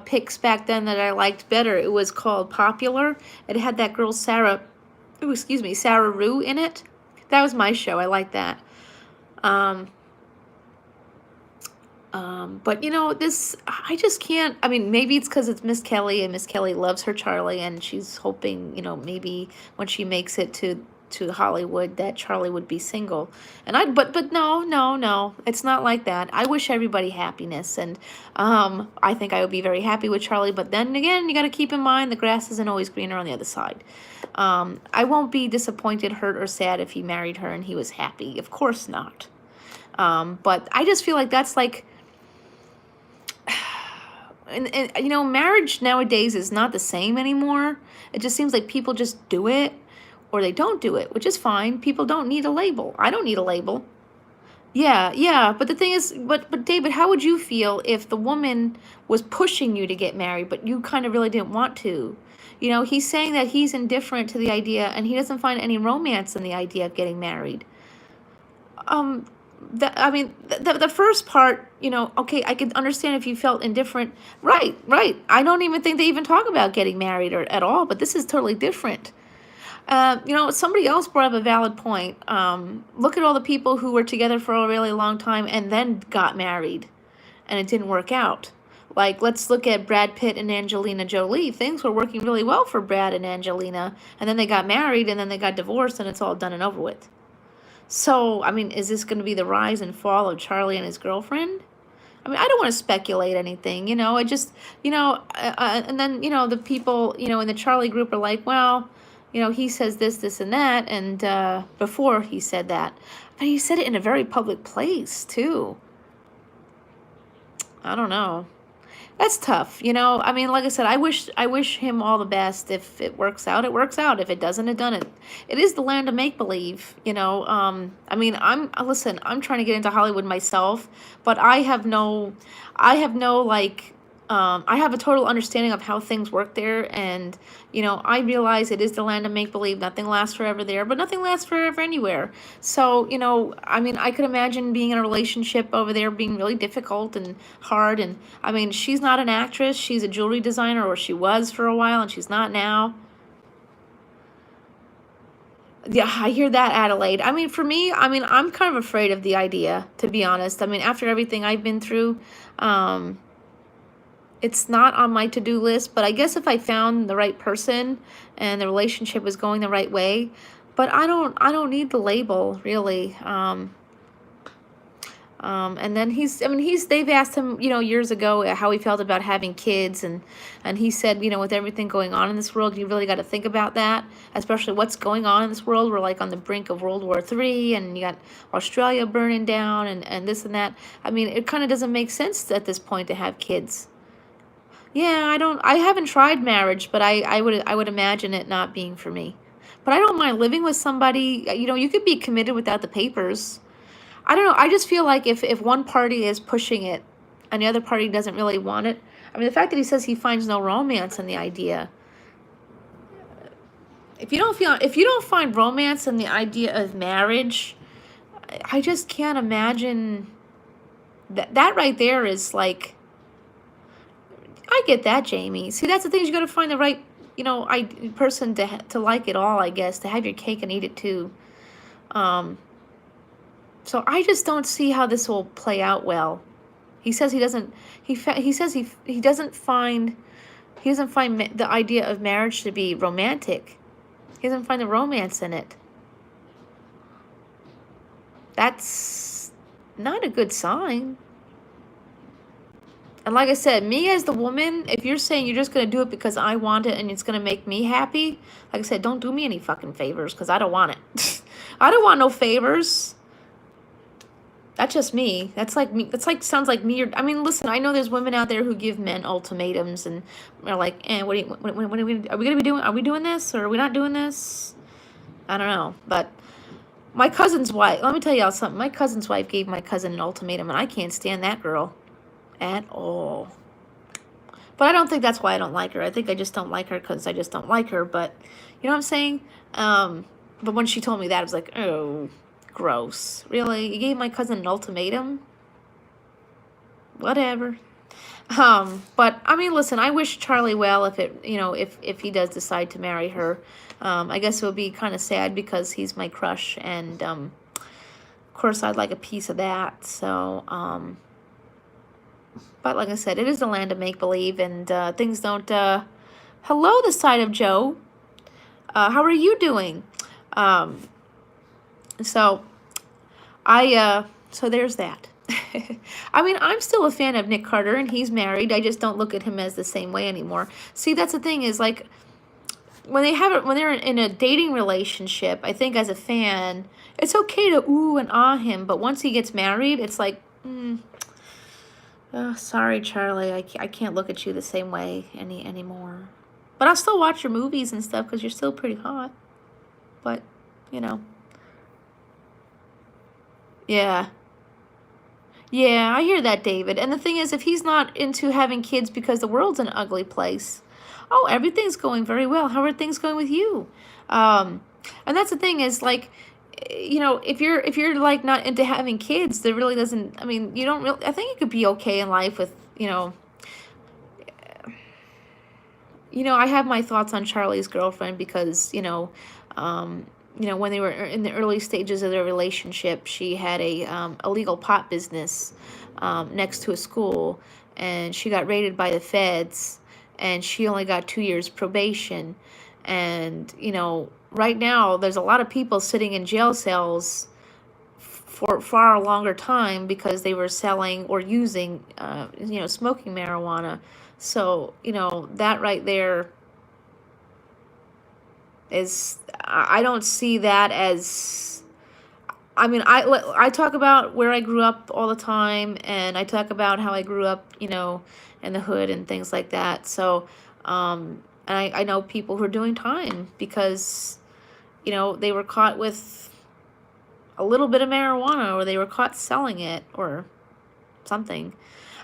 Pix back then that I liked better. It was called Popular. It had that girl Sarah, oh, excuse me, Sarah Rue in it. That was my show. I like that. Um, but you know, I just can't, I mean, maybe it's because it's Miss Kelly, and Miss Kelly loves her Charlie, and she's hoping, you know, maybe when she makes it to Hollywood that Charlie would be single. And but no, it's not like that. I wish everybody happiness, and I think I would be very happy with Charlie, but then again, you got to keep in mind the grass isn't always greener on the other side. I won't be disappointed, hurt, or sad if he married her and he was happy. Of course not. But I just feel like that's like, and you know, marriage nowadays is not the same anymore. It just seems like people just do it or they don't do it, which is fine. People don't need a label. I don't need a label. Yeah, but the thing is, but David, how would you feel if the woman was pushing you to get married, but you kind of really didn't want to? You know, he's saying that he's indifferent to the idea, and he doesn't find any romance in the idea of getting married. Um, I mean, the first part, you know, okay, I can understand if you felt indifferent. Right. I don't even think they even talk about getting married or at all, but this is totally different. You know, somebody else brought up a valid point. Look at all the people who were together for a really long time and then got married, and it didn't work out. Like, let's look at Brad Pitt and Angelina Jolie. Things were working really well for Brad and Angelina, and then they got married, and then they got divorced, and it's all done and over with. So, I mean, is this going to be the rise and fall of Charlie and his girlfriend? I mean, I don't want to speculate anything, you know. I just, you know, and then, you know, the people, you know, in the Charlie group are like, well, you know, he says this, and that, and before he said that. But he said it in a very public place, too. I don't know. That's tough, you know. I mean, like I said, I wish him all the best. If it works out, it works out. If it doesn't, it doesn't. It is the land of make believe, you know. I mean, listen. I'm trying to get into Hollywood myself, but I have no like. I have a total understanding of how things work there, and you know, I realize it is the land of make believe. Nothing lasts forever there, but nothing lasts forever anywhere. So, you know, I mean, I could imagine being in a relationship over there being really difficult and hard. And I mean, she's not an actress; she's a jewelry designer, or she was for a while, and she's not now. Yeah, I hear that, Adelaide. I mean, for me, I mean, I'm kind of afraid of the idea, to be honest. I mean, after everything I've been through, um, it's not on my to-do list, but I guess if I found the right person and the relationship was going the right way, but I don't need the label really. And then they've asked him, you know, years ago how he felt about having kids, and he said, you know, with everything going on in this world, you really got to think about that, especially what's going on in this world. We're like on the brink of World War III, and you got Australia burning down, and this and that. I mean, it kind of doesn't make sense at this point to have kids. Yeah, I haven't tried marriage, but I would imagine it not being for me. But I don't mind living with somebody, you could be committed without the papers. I don't know, I just feel like if one party is pushing it and the other party doesn't really want it. I mean, the fact that he says he finds no romance in the idea. If you don't find romance in the idea of marriage, I just can't imagine that right there is like, I get that, Jamie. See, that's the thing, is you got to find the right, person to like it all, I guess, to have your cake and eat it too. So I just don't see how this will play out well. He says he doesn't. He says he doesn't find the idea of marriage to be romantic. He doesn't find the romance in it. That's not a good sign. And like I said, me as the woman, if you're saying you're just going to do it because I want it and it's going to make me happy, like I said, don't do me any fucking favors because I don't want it. I don't want no favors. That's just me. That's like me. That's like, sounds like me. I mean, listen, I know there's women out there who give men ultimatums and are like, what are we going to be doing? Are we doing this or are we not doing this? I don't know. But my cousin's wife, let me tell y'all something. My cousin's wife gave my cousin an ultimatum and I can't stand that girl at all. But I don't think that's why I don't like her. I think I just don't like her because I just don't like her. But you know what I'm saying? But when she told me that, I was like, oh, gross. Really? You gave my cousin an ultimatum? Whatever. But I mean, listen, I wish Charlie well if he does decide to marry her. I guess it would be kind of sad because he's my crush, and of course I'd like a piece of that. So, but like I said, it is the land of make-believe, and things don't. Hello, the side of Joe. How are you doing? So there's that. I mean, I'm still a fan of Nick Carter, and he's married. I just don't look at him as the same way anymore. See, that's the thing, is like when they're in a dating relationship, I think as a fan, it's okay to ooh and ah him, but once he gets married, it's like, oh, sorry, Charlie, I can't look at you the same way anymore. But I'll still watch your movies and stuff because you're still pretty hot. But, yeah. Yeah, I hear that, David. And the thing is, if he's not into having kids because the world's an ugly place, oh, everything's going very well. How are things going with you? And that's the thing, is like, if you're like not into having kids, there really doesn't. I mean, you don't really. I think you could be okay in life with, I have my thoughts on Charlie's girlfriend because, when they were in the early stages of their relationship, she had a illegal pot business next to a school, and she got raided by the feds, and she only got 2 years probation. And, right now there's a lot of people sitting in jail cells for far longer time because they were selling or using, smoking marijuana. So, that right there is, I don't see that as, I mean, I talk about where I grew up all the time, and I talk about how I grew up, in the hood and things like that. So, and I know people who are doing time because, they were caught with a little bit of marijuana, or they were caught selling it, or something.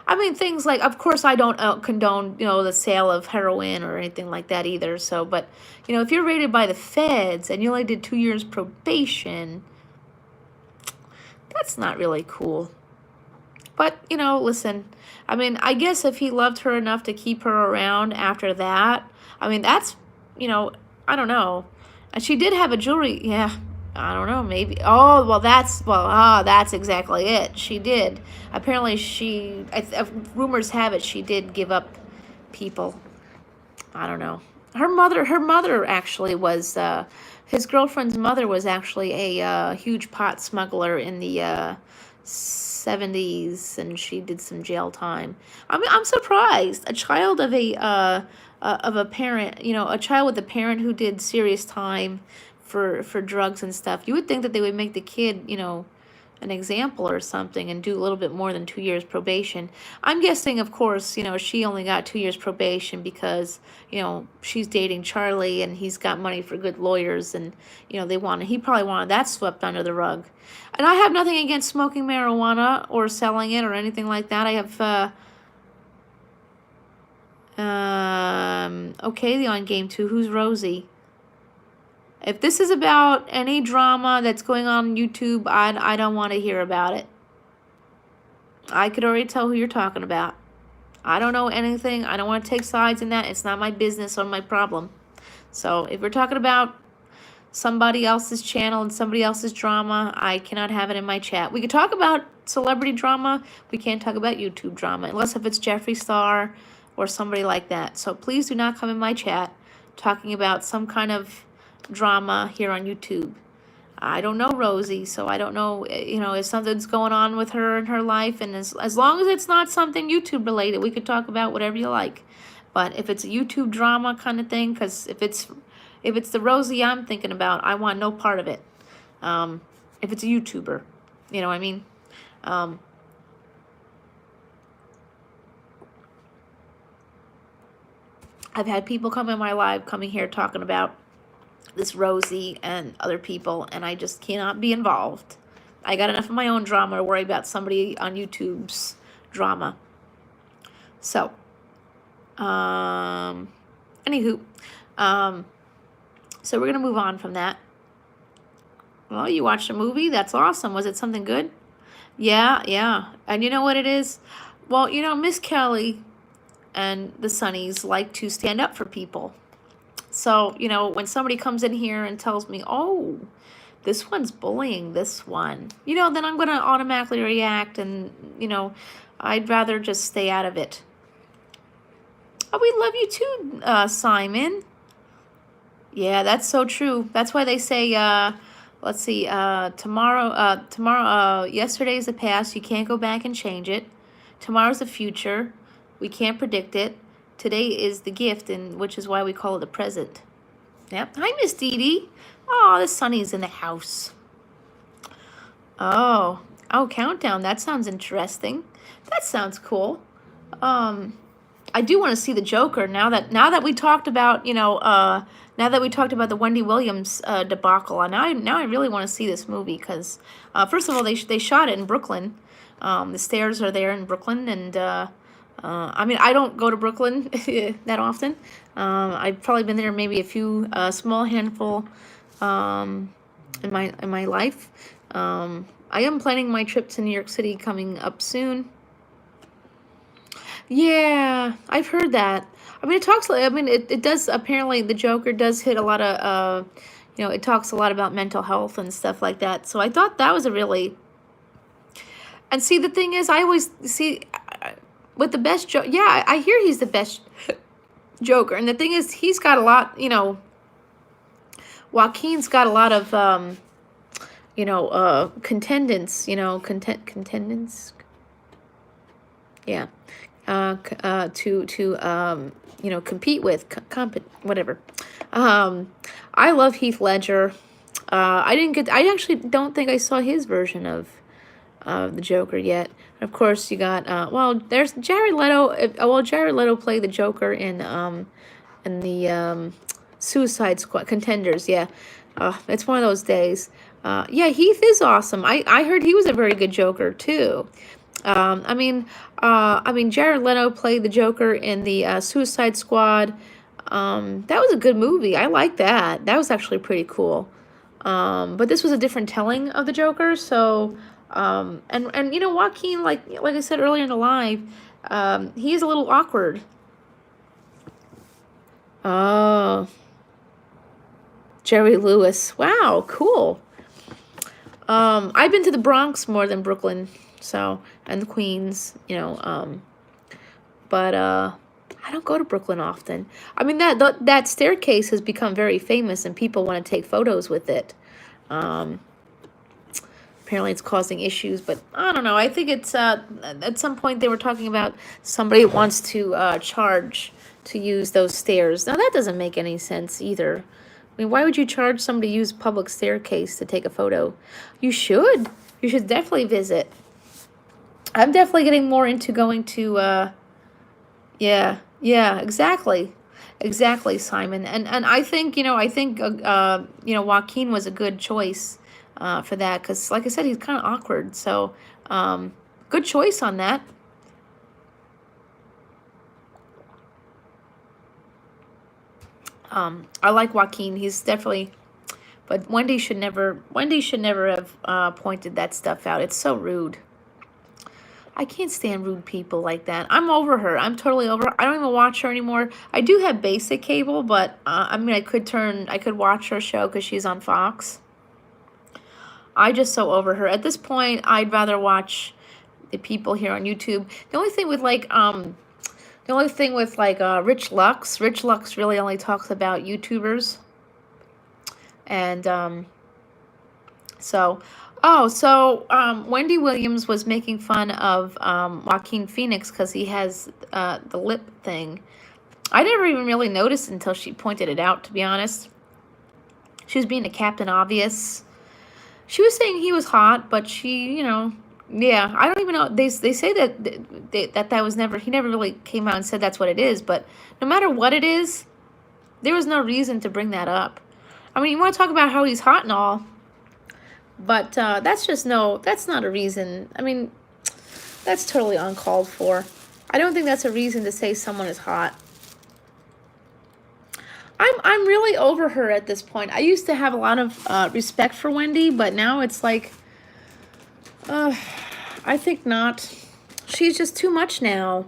I mean, things like, of course, I don't condone, the sale of heroin or anything like that either. So, but, if you're raided by the feds and you only did 2 years probation, that's not really cool. But, listen, I mean, I guess if he loved her enough to keep her around after that, I mean, that's, I don't know. And she did have a jewelry, yeah, I don't know, maybe. Oh, well, that's exactly it. She did. Apparently, rumors have it she did give up people. I don't know. Her mother actually was, his girlfriend's mother was actually a huge pot smuggler in the 70s, and she did some jail time. I mean, I'm surprised. A child of a parent, a child with a parent who did serious time for drugs and stuff. You would think that they would make the kid, an example or something and do a little bit more than 2 years probation. I'm guessing, of course, you know, she only got 2 years probation because, you know, she's dating Charlie and he's got money for good lawyers, and, you know, he probably wanted that swept under the rug. And I have nothing against smoking marijuana or selling it or anything like that. I have, okay, the on game 2. Who's Rosie? If this is about any drama that's going on YouTube, I don't want to hear about it. I could already tell who you're talking about. I don't know anything. I don't want to take sides in that. It's not my business or my problem. So if we're talking about somebody else's channel and somebody else's drama, I cannot have it in my chat. We could talk about celebrity drama. We can't talk about YouTube drama, unless if it's Jeffree Star or somebody like that. So please do not come in my chat talking about some kind of drama here on YouTube. I don't know Rosie, so I don't know, you know, if something's going on with her in her life, and as long as it's not something YouTube related, we could talk about whatever you like. But if it's a YouTube drama kind of thing, because if it's the Rosie I'm thinking about, I want no part of it. If it's a YouTuber, you know what I mean? I've had people come in my live coming here talking about this Rosie and other people, and I just cannot be involved. I got enough of my own drama to worry about somebody on YouTube's drama. So, anywho, so we're gonna move on from that. Well, you watched a movie? That's awesome. Was it something good? Yeah. And you know what it is? Well, you know, Miss Kelly and the Sunnies like to stand up for people. So, you know, when somebody comes in here and tells me, oh, this one's bullying this one, you know, then I'm going to automatically react, and, you know, I'd rather just stay out of it. Oh, we love you too, Simon. Yeah, that's so true. That's why they say, let's see, tomorrow, yesterday's the past. You can't go back and change it. Tomorrow's the future. We can't predict it. Today is the gift, and which is why we call it the present. Yep. Hi, Miss Dee Dee. Oh, the Sunny's in the house. Oh, countdown. That sounds interesting. That sounds cool. I do want to see the Joker now that we talked about, you know, now that we talked about the Wendy Williams debacle. Now I really want to see this movie because, first of all, they shot it in Brooklyn. The stairs are there in Brooklyn, and I mean, I don't go to Brooklyn that often. I've probably been there maybe a few small handful in my life. I am planning my trip to New York City coming up soon. Yeah, I've heard that. I mean, it does, apparently the Joker does hit a lot of, you know, it talks a lot about mental health and stuff like that. So I thought that was a really, and see, the thing is, I always see, with the best Joker, yeah, I hear he's the best Joker. And the thing is, he's got a lot, you know, Joaquin's got a lot of, you know, contendants, you know, contendants. Yeah. To you know, compete with, whatever. I love Heath Ledger. I actually don't think I saw his version of the Joker yet. Of course, you got, well, there's Jared Leto. Well, Jared Leto played the Joker in the Suicide Squad Contenders. Yeah, it's one of those days. Yeah, Heath is awesome. I heard he was a very good Joker too. I mean, Jared Leto played the Joker in the Suicide Squad. That was a good movie. I like that. That was actually pretty cool. But this was a different telling of the Joker. So, and you know, Joaquin, like I said earlier in the live, he is a little awkward. Oh, Jerry Lewis. Wow, cool. I've been to the Bronx more than Brooklyn. So, and the Queens, you know, but I don't go to Brooklyn often. I mean, that staircase has become very famous, and people want to take photos with it. Apparently it's causing issues, but I don't know. I think it's, at some point they were talking about somebody wants to charge to use those stairs. Now, that doesn't make any sense either. I mean, why would you charge somebody to use public staircase to take a photo? You should. You should definitely visit. I'm definitely getting more into going to, yeah, yeah, exactly. Exactly, Simon. And I think, Joaquin was a good choice for that because, like I said, he's kind of awkward. So, um, good choice on that. I like Joaquin. He's definitely, but Wendy should never have pointed that stuff out. It's so rude. I can't stand rude people like that. I'm over her. I'm totally over her. I don't even watch her anymore. I do have basic cable, but I mean, I could watch her show because she's on Fox. I just so over her. At this point, I'd rather watch the people here on YouTube. The only thing with Rich Lux really only talks about YouTubers. And Wendy Williams was making fun of Joaquin Phoenix because he has the lip thing. I never even really noticed until she pointed it out, to be honest. She was being a Captain Obvious. She was saying he was hot, but she, yeah, I don't even know. They say that was never, he never really came out and said that's what it is, but no matter what it is, there was no reason to bring that up. I mean, you want to talk about how he's hot and all, but that's not a reason. I mean, that's totally uncalled for. I don't think that's a reason to say someone is hot. I'm really over her at this point. I used to have a lot of respect for Wendy, but now it's like, I think not. She's just too much now.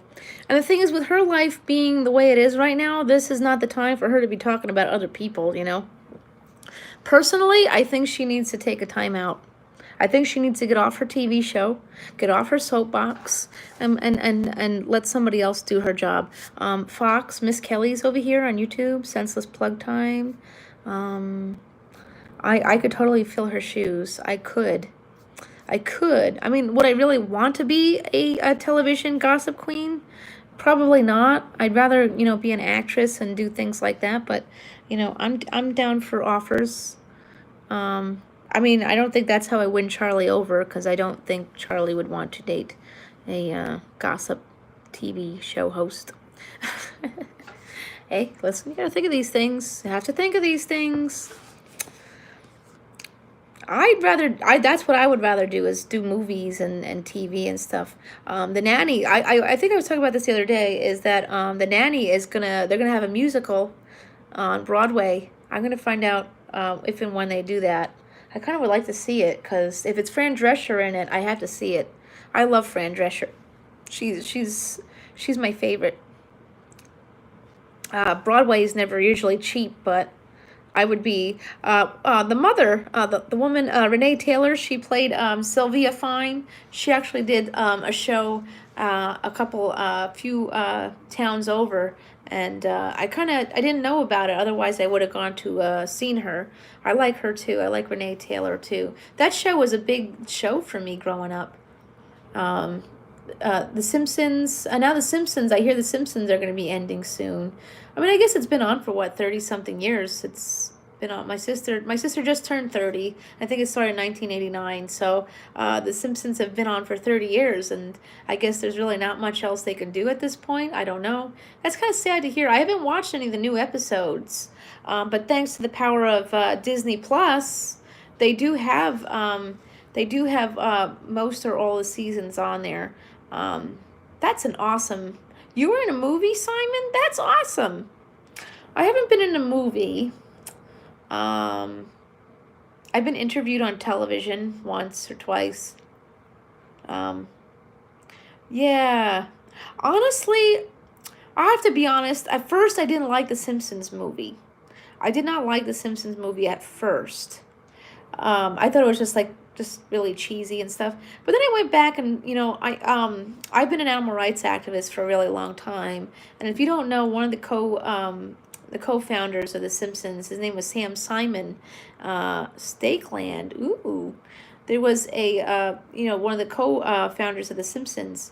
And the thing is, with her life being the way it is right now, this is not the time for her to be talking about other people, Personally, I think she needs to take a time out. I think she needs to get off her TV show, get off her soapbox, and let somebody else do her job. Fox, Miss Kelly's over here on YouTube, Senseless Plug Time. I could totally fill her shoes. I could. I mean, would I really want to be a television gossip queen? Probably not. I'd rather, be an actress and do things like that. But, I'm down for offers. I mean, I don't think that's how I win Charlie over, because I don't think Charlie would want to date a gossip TV show host. Hey, listen, you gotta think of these things. You have to think of these things. That's what I would rather do, is do movies and TV and stuff. The Nanny, I think I was talking about this the other day, is that The Nanny they're gonna have a musical on Broadway. I'm gonna find out if and when they do that. I kind of would like to see it, because if it's Fran Drescher in it, I have to see it. I love Fran Drescher. She's my favorite. Broadway is never usually cheap, but I would be the mother, the woman, Renee Taylor. She played Sylvia Fine. She actually did a show a few towns over, and I didn't know about it. Otherwise, I would have gone to seen her. I like her too. I like Renee Taylor too. That show was a big show for me growing up. The Simpsons. Now the Simpsons. I hear the Simpsons are going to be ending soon. I mean, I guess it's been on for what, 30-something years. It's been on. My sister just turned 30. I think it started in 1989. So the Simpsons have been on for 30 years, and I guess there's really not much else they can do at this point. I don't know. That's kind of sad to hear. I haven't watched any of the new episodes, but thanks to the power of Disney Plus, they do have most or all the seasons on there. That's an awesome. You were in a movie, Simon? That's awesome. I haven't been in a movie. I've been interviewed on television once or twice. Yeah. Honestly, I have to be honest. At first, I didn't like the Simpsons movie. I did not like the Simpsons movie at first. I thought it was just really cheesy and stuff. But then I went back and, I've been an animal rights activist for a really long time. And if you don't know, one of the co-founders of The Simpsons, his name was Sam Simon, Stakeland. Ooh. There was one of the co-founders of The Simpsons.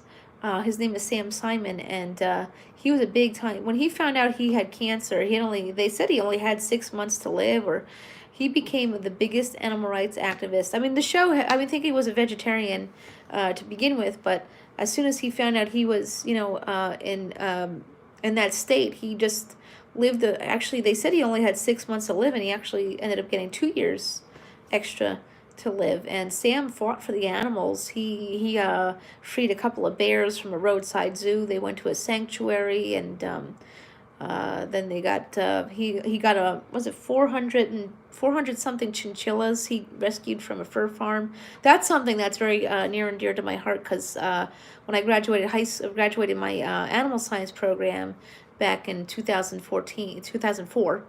His name is Sam Simon, and he was a big time. When he found out he had cancer, they said he only had 6 months to live, or he became the biggest animal rights activist. I mean, I think he was a vegetarian to begin with, but as soon as he found out he was, in that state, he just lived. Actually, they said he only had 6 months to live, and he actually ended up getting 2 years extra to live. And Sam fought for the animals. He freed a couple of bears from a roadside zoo. They went to a sanctuary, and then they got he got a, was it 400 something chinchillas he rescued from a fur farm. That's something that's very near and dear to my heart, because when I graduated my animal science program back in 2004,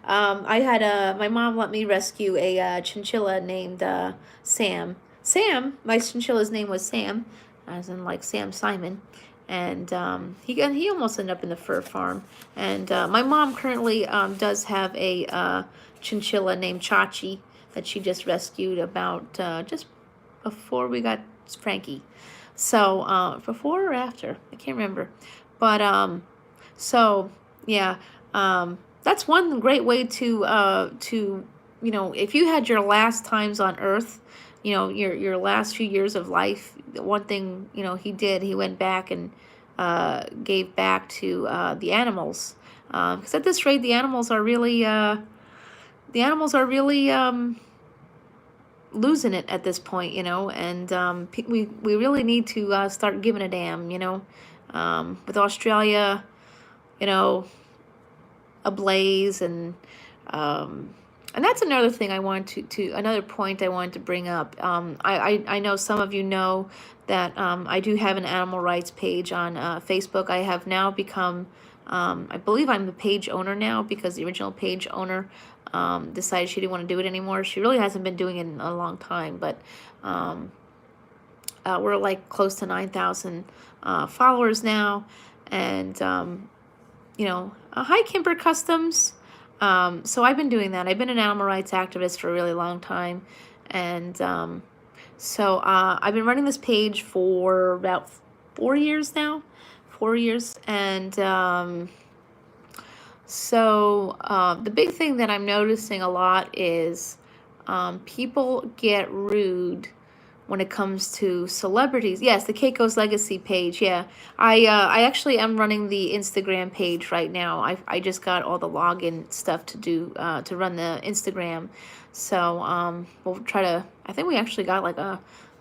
I had my mom let me rescue a chinchilla named Sam. My chinchilla's name was Sam, as in like Sam Simon. And he almost ended up in the fur farm. And my mom currently does have a chinchilla named Chachi that she just rescued about just before we got Frankie. So before or after, I can't remember. But so yeah, that's one great way to if you had your last times on Earth, your last few years of life, one thing he went back and gave back to the animals, because at this rate the animals are really losing it at this point, and we really need to start giving a damn, with Australia, ablaze, and that's another thing I want to another point I wanted to bring up. I know some of you know that I do have an animal rights page on Facebook. I have now become, I believe I'm the page owner now, because the original page owner decided she didn't want to do it anymore. She really hasn't been doing it in a long time, but we're like close to 9,000 followers now. And, hi, Kimber Customs. So I've been doing that. I've been an animal rights activist for a really long time. And so I've been running this page for about 4 years now. 4 years. And so the big thing that I'm noticing a lot is people get rude when it comes to celebrities. Yes, the Keiko's Legacy page. Yeah, I actually am running the Instagram page right now. I just got all the login stuff to do to run the Instagram. So we'll try to. I think we actually got like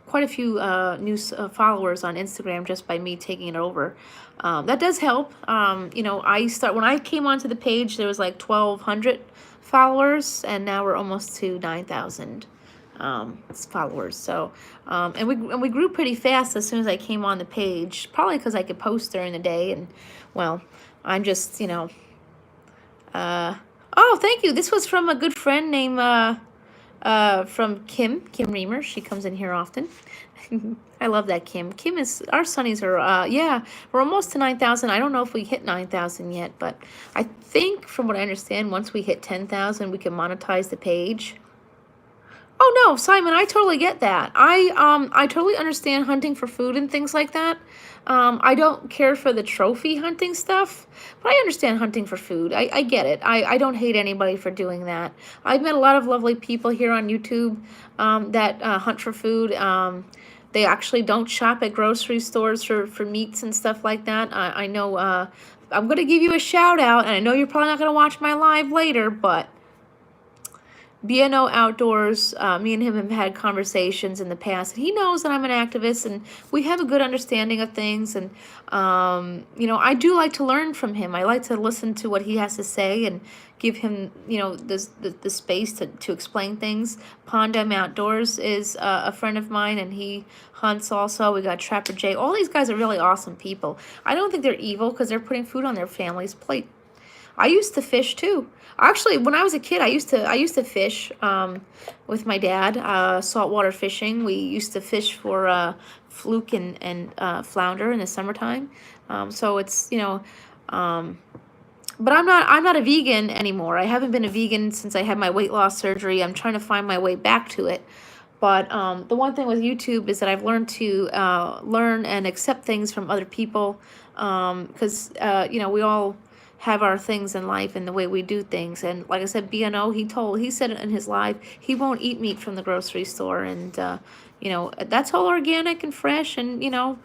quite a few new followers on Instagram just by me taking it over. That does help. When I came onto the page, there was like 1,200 followers, and now we're almost to 9,000. Followers. So and we grew pretty fast as soon as I came on the page, probably because I could post during the day, and well, I'm just oh, thank you. This was from a good friend named from Kim Reamer. She comes in here often. I love that Kim is, our sunnies are yeah, we're almost to 9,000. I don't know if we hit 9,000 yet, but I think from what I understand, once we hit 10,000 we can monetize the page. Oh no, Simon, I totally get that. I totally understand hunting for food and things like that. I don't care for the trophy hunting stuff, but I understand hunting for food. I get it. I don't hate anybody for doing that. I've met a lot of lovely people here on YouTube that hunt for food. They actually don't shop at grocery stores for meats and stuff like that. I know I'm going to give you a shout out, and I know you're probably not going to watch my live later, but BNO Outdoors, me and him have had conversations in the past, and he knows that I'm an activist, and we have a good understanding of things, and I do like to learn from him. I like to listen to what he has to say and give him the space to explain things. Pondem Outdoors is a friend of mine, and he hunts also. We got Trapper Jay. All these guys are really awesome people. I don't think they're evil because they're putting food on their family's plate. I used to fish too. Actually, when I was a kid, I used to fish with my dad, saltwater fishing. We used to fish for fluke and flounder in the summertime. So it's but I'm not a vegan anymore. I haven't been a vegan since I had my weight loss surgery. I'm trying to find my way back to it. But the one thing with YouTube is that I've learned to learn and accept things from other people, because we all have our things in life and the way we do things. And like I said, BNO, he said it in his live, he won't eat meat from the grocery store. And, you know, that's all organic and fresh. And, you know,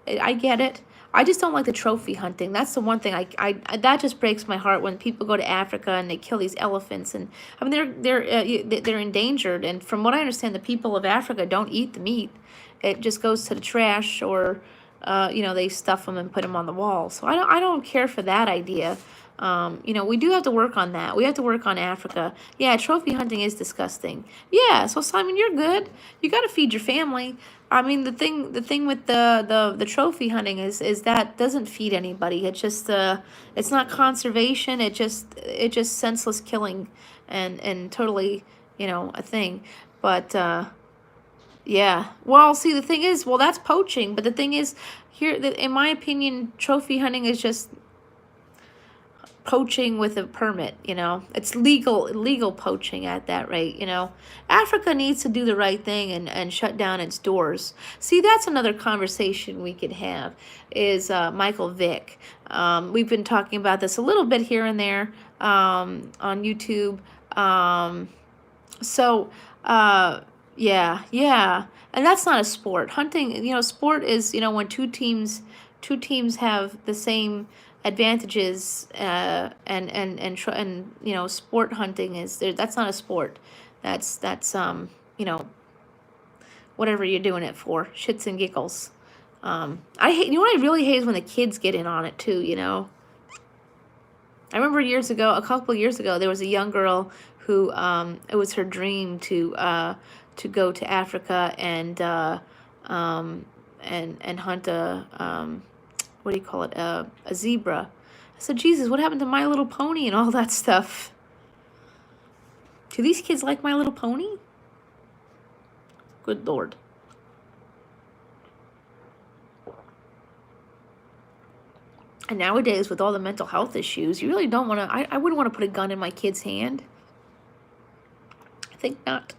I get it. I just don't like the trophy hunting. That's the one thing that just breaks my heart when people go to Africa and they kill these elephants. And I mean, they're endangered. And from what I understand, the people of Africa don't eat the meat. It just goes to the trash, or you know, they stuff them and put them on the wall. So I don't care for that idea. You know, we do have to work on that. We have to work on Africa. Yeah, trophy hunting is disgusting. Yeah, so Simon, you're good. You got to feed your family. I mean, the thing with the trophy hunting is that doesn't feed anybody. It just it's not conservation. It just senseless killing and totally, you know, a thing. But yeah. Well, see, the thing is, well, that's poaching. But the thing is, here, in my opinion, trophy hunting is just poaching with a permit, you know. It's legal poaching at that rate, you know. Africa needs to do the right thing and shut down its doors. See, that's another conversation we could have, is Michael Vick. We've been talking about this a little bit here and there on YouTube. Yeah. And that's not a sport. Hunting, you know, sport is, you know, when two teams have the same advantages, and you know, sport hunting is there. That's not a sport. That's you know, whatever you're doing it for, shits and giggles. I hate, you know what I really hate is when the kids get in on it too, you know. I remember a couple years ago, there was a young girl who it was her dream to go to Africa and hunt a what do you call it, a zebra. I said, Jesus, what happened to My Little Pony and all that stuff? Do these kids like My Little Pony? Good Lord. And nowadays, with all the mental health issues, you really don't want to, I wouldn't want to put a gun in my kid's hand. I think not.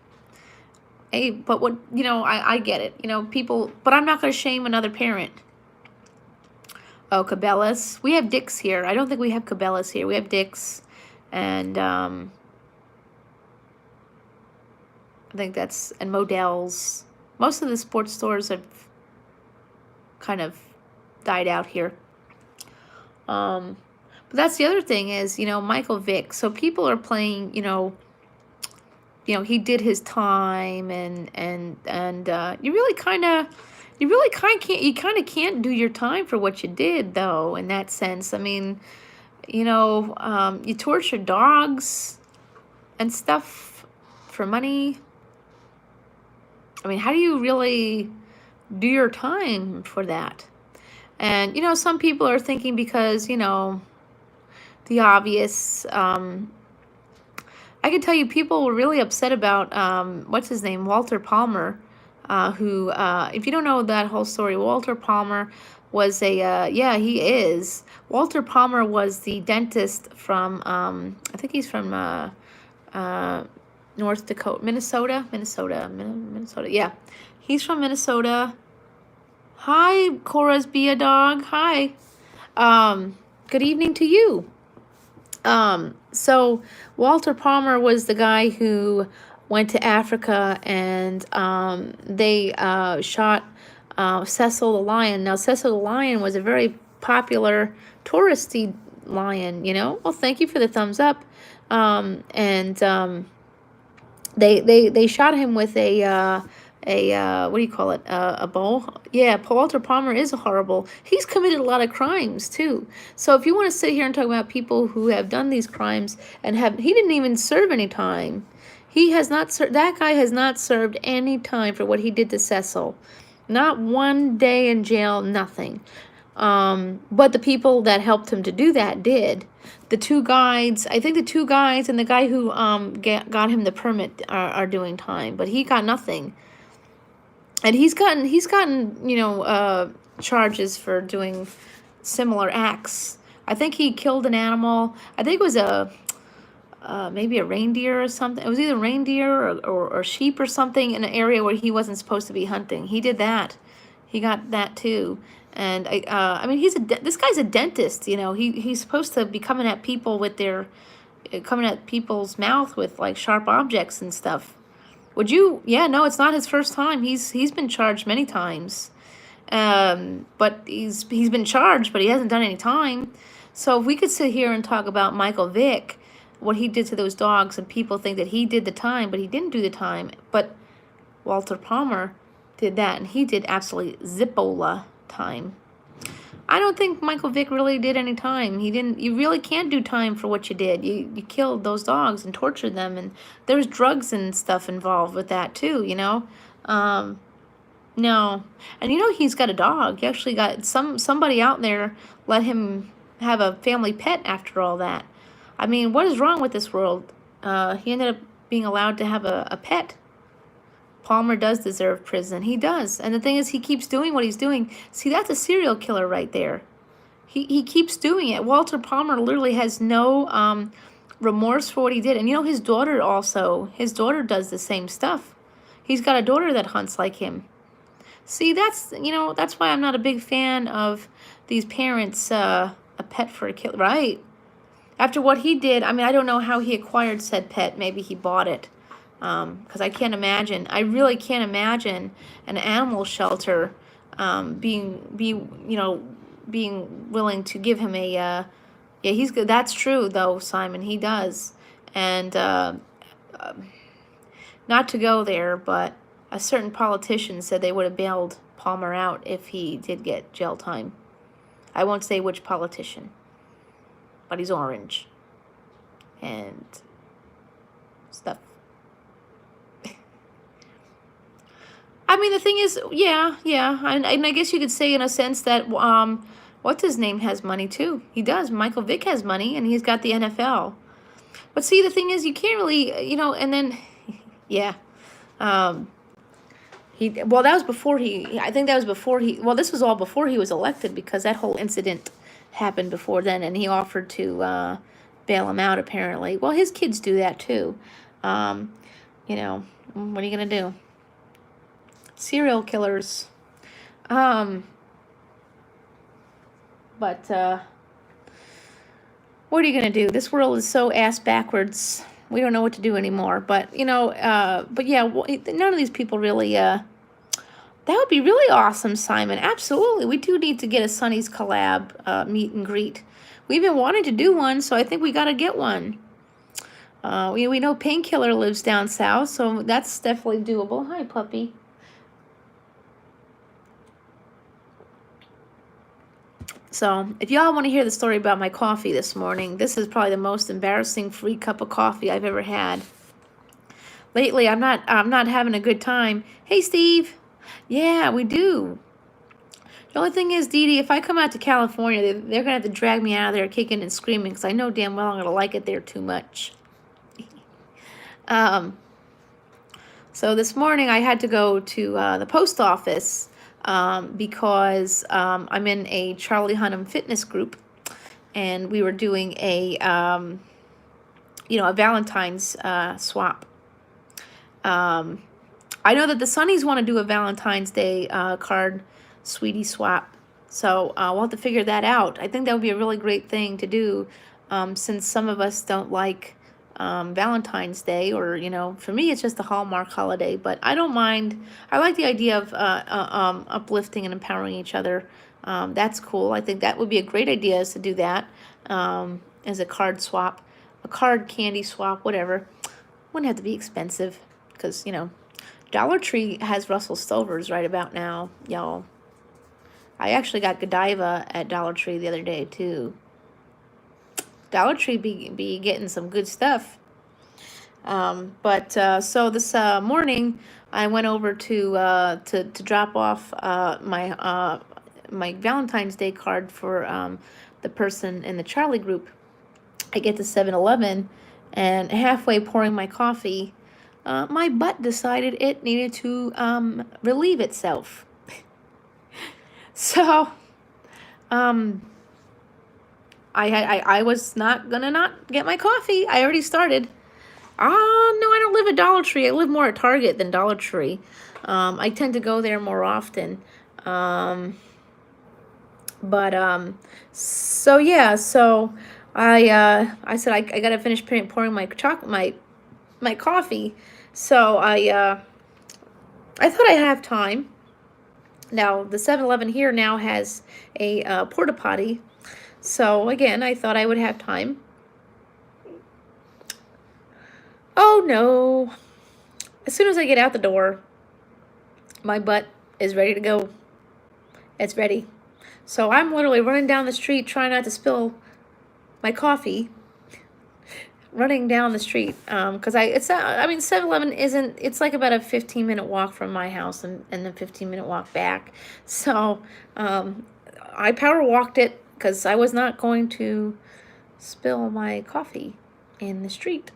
Hey, but what, you know, I get it. You know, people, but I'm not going to shame another parent. Oh, Cabela's. We have Dick's here. I don't think we have Cabela's here. We have Dick's. And I think that's, and Modell's. Most of the sports stores have kind of died out here. But that's the other thing is, you know, Michael Vick. So people are playing, you know, he did his time, and you really kind of can't do your time for what you did, though, in that sense. I mean, you know, you torture dogs and stuff for money. I mean, how do you really do your time for that? And, you know, some people are thinking because, you know, the obvious, I can tell you people were really upset about, what's his name, Walter Palmer, who, if you don't know that whole story, Walter Palmer was yeah, he is. Walter Palmer was the dentist from, I think he's from North Dakota, Minnesota, yeah. He's from Minnesota. Hi, Cora's Bia dog. Hi. Good evening to you. So Walter Palmer was the guy who went to Africa, and they shot Cecil the lion. Now, Cecil the lion was a very popular touristy lion, you know. Well, thank you for the thumbs up. They shot him with a what do you call it? A bow? Yeah, Walter Palmer is horrible. He's committed a lot of crimes too. So if you want to sit here and talk about people who have done these crimes and he didn't even serve any time. He has not that guy has not served any time for what he did to Cecil. Not one day in jail, nothing. But the people that helped him to do that did. The two guides, I think the two guides and the guy who got him the permit are doing time, but he got nothing. And he's gotten you know, charges for doing similar acts. I think he killed an animal. I think it was maybe a reindeer or something. It was either reindeer or sheep or something in an area where he wasn't supposed to be hunting. He did that. He got that too. And I mean, this guy's a dentist. You know, he's supposed to be coming at people with their, coming at people's mouth with like sharp objects and stuff. Would you? Yeah, no, it's not his first time. He's been charged many times. But he's been charged, but he hasn't done any time. So if we could sit here and talk about Michael Vick, what he did to those dogs, and people think that he did the time, but he didn't do the time. But Walter Palmer did that, and he did absolutely zippola time. I don't think Michael Vick really did any time. He didn't. You really can't do time for what you did. You killed those dogs and tortured them, and there was drugs and stuff involved with that too. You know, no. And you know he's got a dog. He actually got somebody out there let him have a family pet after all that. I mean, what is wrong with this world? He ended up being allowed to have a pet. Palmer does deserve prison. He does. And the thing is, he keeps doing what he's doing. See, that's a serial killer right there. He keeps doing it. Walter Palmer literally has no remorse for what he did. And you know, his daughter does the same stuff. He's got a daughter that hunts like him. See, that's why I'm not a big fan of these parents, a pet for a killer, right? After what he did, I mean, I don't know how he acquired said pet. Maybe he bought it. Because I really can't imagine an animal shelter being willing to give him a, yeah, he's good. That's true, though, Simon. He does. And not to go there, but a certain politician said they would have bailed Palmer out if he did get jail time. I won't say which politician, but he's orange and stuff. I mean, the thing is, yeah, and I guess you could say in a sense that, what's his name has money too. He does. Michael Vick has money, and he's got the NFL. But see, the thing is, you can't really, and then, yeah. That was before this was all before he was elected, because that whole incident happened before then, and he offered to bail him out, apparently. Well, his kids do that too. What are you going to do? Serial killers. But what are you going to do? This world is so ass backwards. We don't know what to do anymore. But, but yeah, none of these people really, that would be really awesome, Simon. Absolutely. We do need to get a Sonny's collab meet and greet. We've been wanting to do one, so I think we got to get one. We know Painkiller lives down south, so that's definitely doable. Hi, puppy. So, if y'all want to hear the story about my coffee this morning, this is probably the most embarrassing free cup of coffee I've ever had. Lately, I'm not having a good time. Hey, Steve. Yeah, we do. The only thing is, Dee Dee, if I come out to California, they're going to have to drag me out of there kicking and screaming, because I know damn well I'm going to like it there too much. So this morning I had to go to the post office because I'm in a Charlie Hunnam fitness group, and we were doing a Valentine's swap. I know that the Sunnies want to do a Valentine's Day card sweetie swap, so we'll have to figure that out. I think that would be a really great thing to do, since some of us don't like Valentine's Day, or for me it's just a Hallmark holiday, but I don't mind. I like the idea of uplifting and empowering each other. That's cool. I think that would be a great idea, is to do that as a card swap, a card candy swap, whatever. Wouldn't have to be expensive, because Dollar Tree has Russell Stover's right about now, y'all. I actually got Godiva at Dollar Tree the other day too. Dollar Tree be getting some good stuff. So this morning I went over to drop off my Valentine's Day card for the person in the Charlie group. I get to 7-Eleven, and halfway pouring my coffee, my butt decided it needed to relieve itself. So I was not gonna not get my coffee. I already started. Oh, no, I don't live at Dollar Tree. I live more at Target than Dollar Tree. I tend to go there more often. But so yeah, so I said I gotta finish pouring my chocolate my coffee. So I thought I'd have time. Now the 7-Eleven here now has a porta potty. So again, I thought I would have time. Oh no. As soon as I get out the door, my butt is ready to go. It's ready. So I'm literally running down the street trying not to spill my coffee, running down the street because I mean 7-Eleven isn't, it's like about a 15-minute walk from my house and a 15-minute walk back. So I power walked it because I was not going to spill my coffee in the street.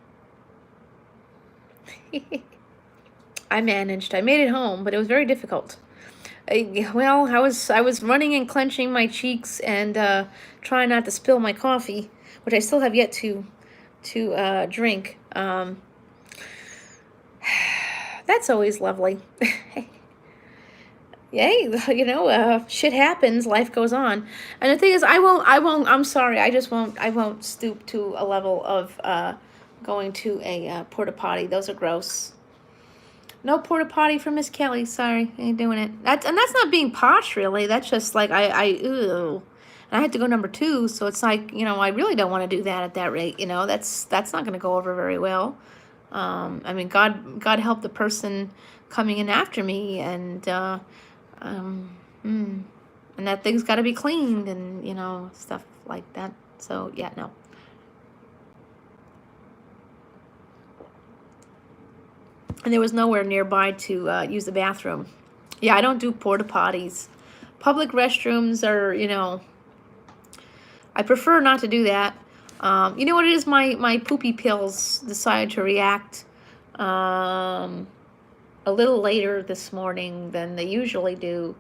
I managed. I made it home, but it was very difficult. Well, I was running and clenching my cheeks and trying not to spill my coffee, which I still have yet to drink. That's always lovely. Yay, you know, shit happens, life goes on. And the thing is, I'm sorry, I won't stoop to a level of going to a porta potty. Those are gross. No porta potty for Miss Kelly. Sorry, ain't doing it. That's not being posh, really. That's just like ew. And I had to go number 2, so it's like, you know, I really don't want to do that at that rate. You know, that's not going to go over very well. I mean, God help the person coming in after me, and and that thing's got to be cleaned, and you know, stuff like that. So yeah, no. And there was nowhere nearby to use the bathroom. Yeah, I don't do porta potties. Public restrooms are, you know, I prefer not to do that. You know what it is? My poopy pills decided to react a little later this morning than they usually do,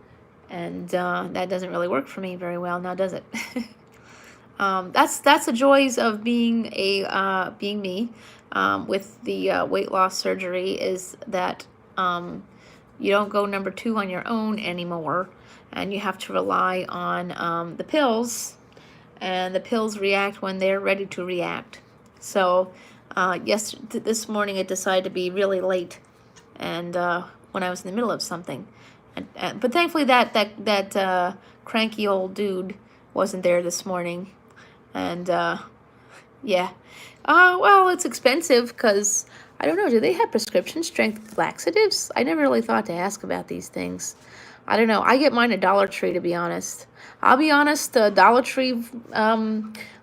and that doesn't really work for me very well now, does it? That's the joys of being being me. With the weight loss surgery is that you don't go number 2 on your own anymore, and you have to rely on the pills, and the pills react when they're ready to react. So this morning it decided to be really late, and when I was in the middle of something, but thankfully that cranky old dude wasn't there this morning, and yeah. Well, it's expensive because, I don't know, do they have prescription strength laxatives? I never really thought to ask about these things. I don't know. I get mine at Dollar Tree, to be honest. I'll be honest, Dollar Tree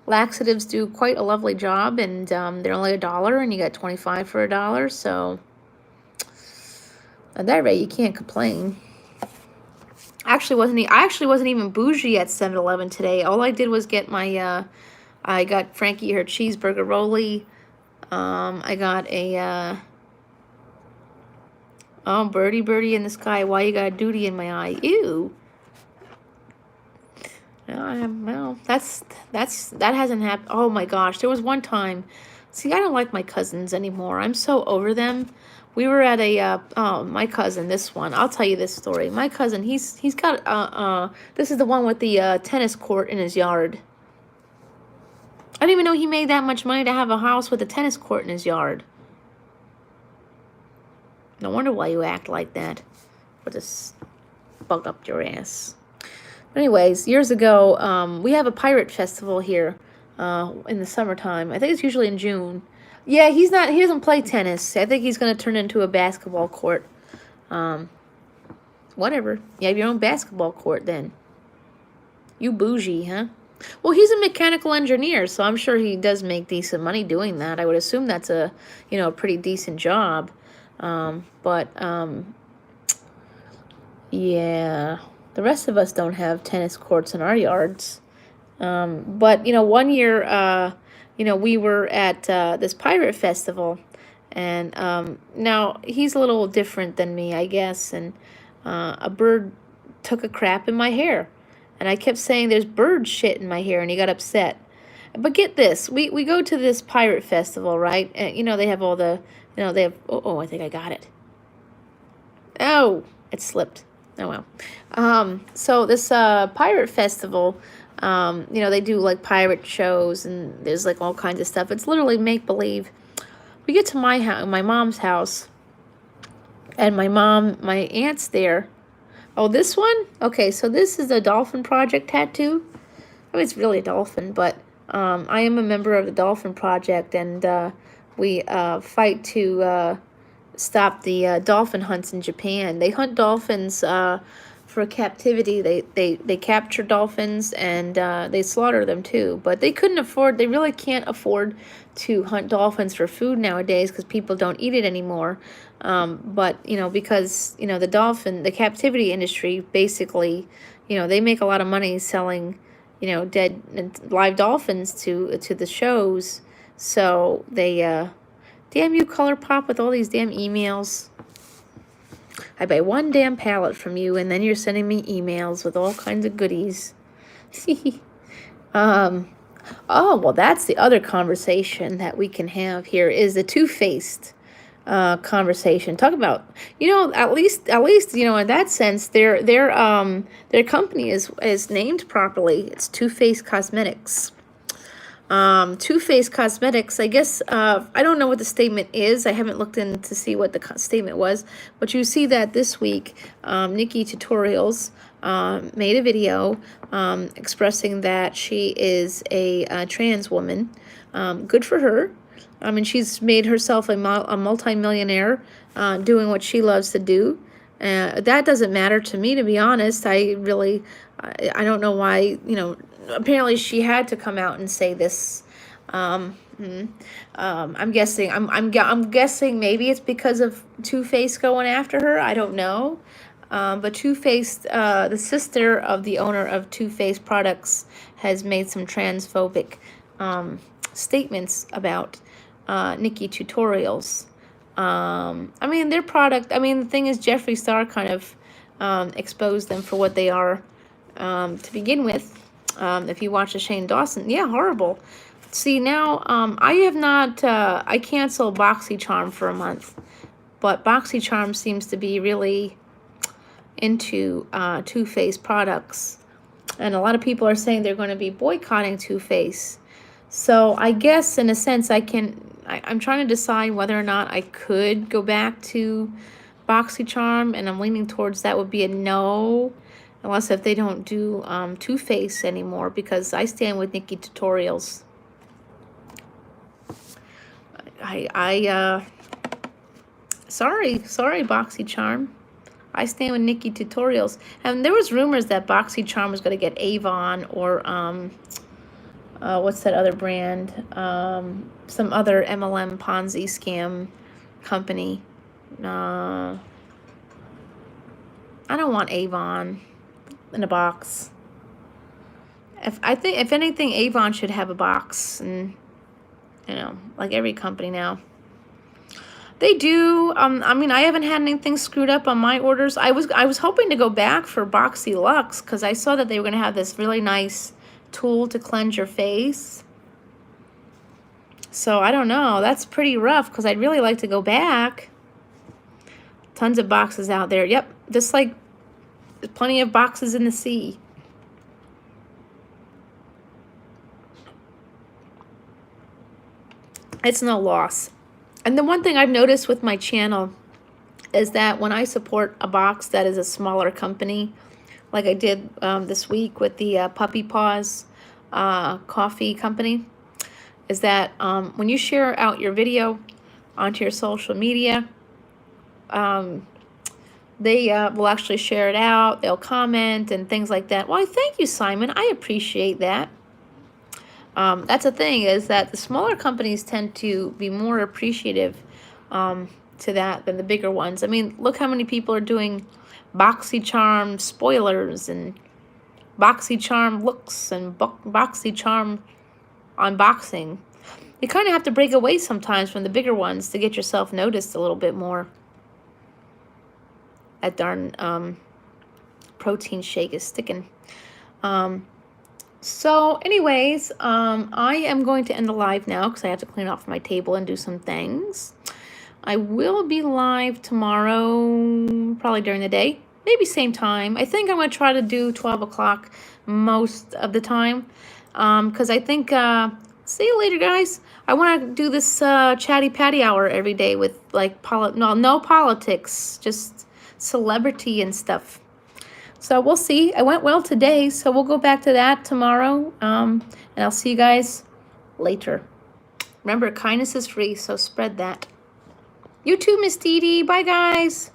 laxatives do quite a lovely job, and they're only $1, and you get 25 for $1, so at that rate, you can't complain. I actually wasn't even bougie at 7-Eleven today. All I did was get my I got Frankie her cheeseburger rolly. I got a oh, birdie in the sky. Why you got a duty in my eye? Ew. Well, that hasn't happened. Oh my gosh, there was one time. See, I don't like my cousins anymore. I'm so over them. We were at a oh, my cousin, this one. I'll tell you this story. My cousin, he's got this is the one with the tennis court in his yard. I didn't even know he made that much money to have a house with a tennis court in his yard. No wonder why you act like that. But just bug up your ass. But anyways, years ago, we have a pirate festival here in the summertime. I think it's usually in June. Yeah, he doesn't play tennis. I think he's going to turn into a basketball court. Whatever. You have your own basketball court then. You bougie, huh? Well, he's a mechanical engineer, so I'm sure he does make decent money doing that. I would assume that's a, you know, a pretty decent job. Yeah, the rest of us don't have tennis courts in our yards. But, you know, one year, you know, we were at this pirate festival, and now he's a little different than me, I guess, and a bird took a crap in my hair. And I kept saying, there's bird shit in my hair, and he got upset. But get this, we go to this pirate festival, right? And, you know, they have all the, you know, they have, oh, I think I got it. Oh, it slipped. Oh well. So this pirate festival, they do like pirate shows and there's like all kinds of stuff. It's literally make believe. We get to my house, my mom's house, and my aunt's there. Oh, this one? Okay, so this is a Dolphin Project tattoo. I mean, it's really a dolphin, but I am a member of the Dolphin Project, and we fight to stop the dolphin hunts in Japan. They hunt dolphins for captivity. They capture dolphins and they slaughter them too. But they they really can't afford to hunt dolphins for food nowadays because people don't eat it anymore. But, because, the captivity industry basically, they make a lot of money selling, dead live dolphins to the shows. So they, damn you, ColourPop, with all these damn emails. I buy one damn pallet from you, and then you're sending me emails with all kinds of goodies. Oh, well, that's the other conversation that we can have here is the two-faced conversation. Talk about, at least, in that sense, their company is named properly. It's Two-Faced Cosmetics. Two-Faced Cosmetics, I guess, I don't know what the statement is. I haven't looked in to see what the statement was, but you see that this week, Nikki Tutorials made a video expressing that she is a trans woman. Good for her. I mean, she's made herself a multi-millionaire doing what she loves to do. That doesn't matter to me, to be honest. I don't know why, apparently she had to come out and say this. I'm guessing maybe it's because of Two-Face going after her. I don't know. But Two-Faced, the sister of the owner of Two-Faced Products, has made some transphobic statements about Nikki Tutorials. I mean, their product, the thing is, Jeffree Star kind of exposed them for what they are to begin with. If you watch the Shane Dawson, yeah, horrible. See, now, I have not, I canceled BoxyCharm for a month, but BoxyCharm seems to be really into Two-Faced products. And a lot of people are saying they're going to be boycotting Two-Faced. So I guess, in a sense, I'm trying to decide whether or not I could go back to BoxyCharm, and I'm leaning towards that would be a no. Unless if they don't do Two-Faced anymore, because I stand with Nikki Tutorials. Sorry, BoxyCharm. I stand with Nikki Tutorials. And there was rumors that BoxyCharm was going to get Avon or, what's that other brand? Some other MLM Ponzi scam company. I don't want Avon in a box. I think if anything, Avon should have a box, and like every company now. They do. I haven't had anything screwed up on my orders. I was hoping to go back for Boxy Lux because I saw that they were going to have this really nice tool to cleanse your face. So I don't know. That's pretty rough because I'd really like to go back. Tons of boxes out there. Yep, just like there's plenty of boxes in the sea. It's no loss. And the one thing I've noticed with my channel is that when I support a box that is a smaller company, like I did this week with the Puppy Paws Cawffee company, is that when you share out your video onto your social media, they will actually share it out, they'll comment and things like that. Well, thank you, Simon. I appreciate that. That's the thing, is that the smaller companies tend to be more appreciative to that than the bigger ones. I mean, look how many people are doing BoxyCharm spoilers and BoxyCharm looks and BoxyCharm unboxing. You kind of have to break away sometimes from the bigger ones to get yourself noticed a little bit more. That darn protein shake is sticking. So anyways, I am going to end the live now because I have to clean off my table and do some things. I will be live tomorrow, probably during the day. maybe same time. I think I'm going to try to do 12 o'clock most of the time. Because I think, see you later, guys. I want to do this chatty patty hour every day with like, no politics, just celebrity and stuff. So we'll see. It went well today, so we'll go back to that tomorrow. And I'll see you guys later. Remember, kindness is free, so spread that. You too, Miss Dee Dee. Bye, guys.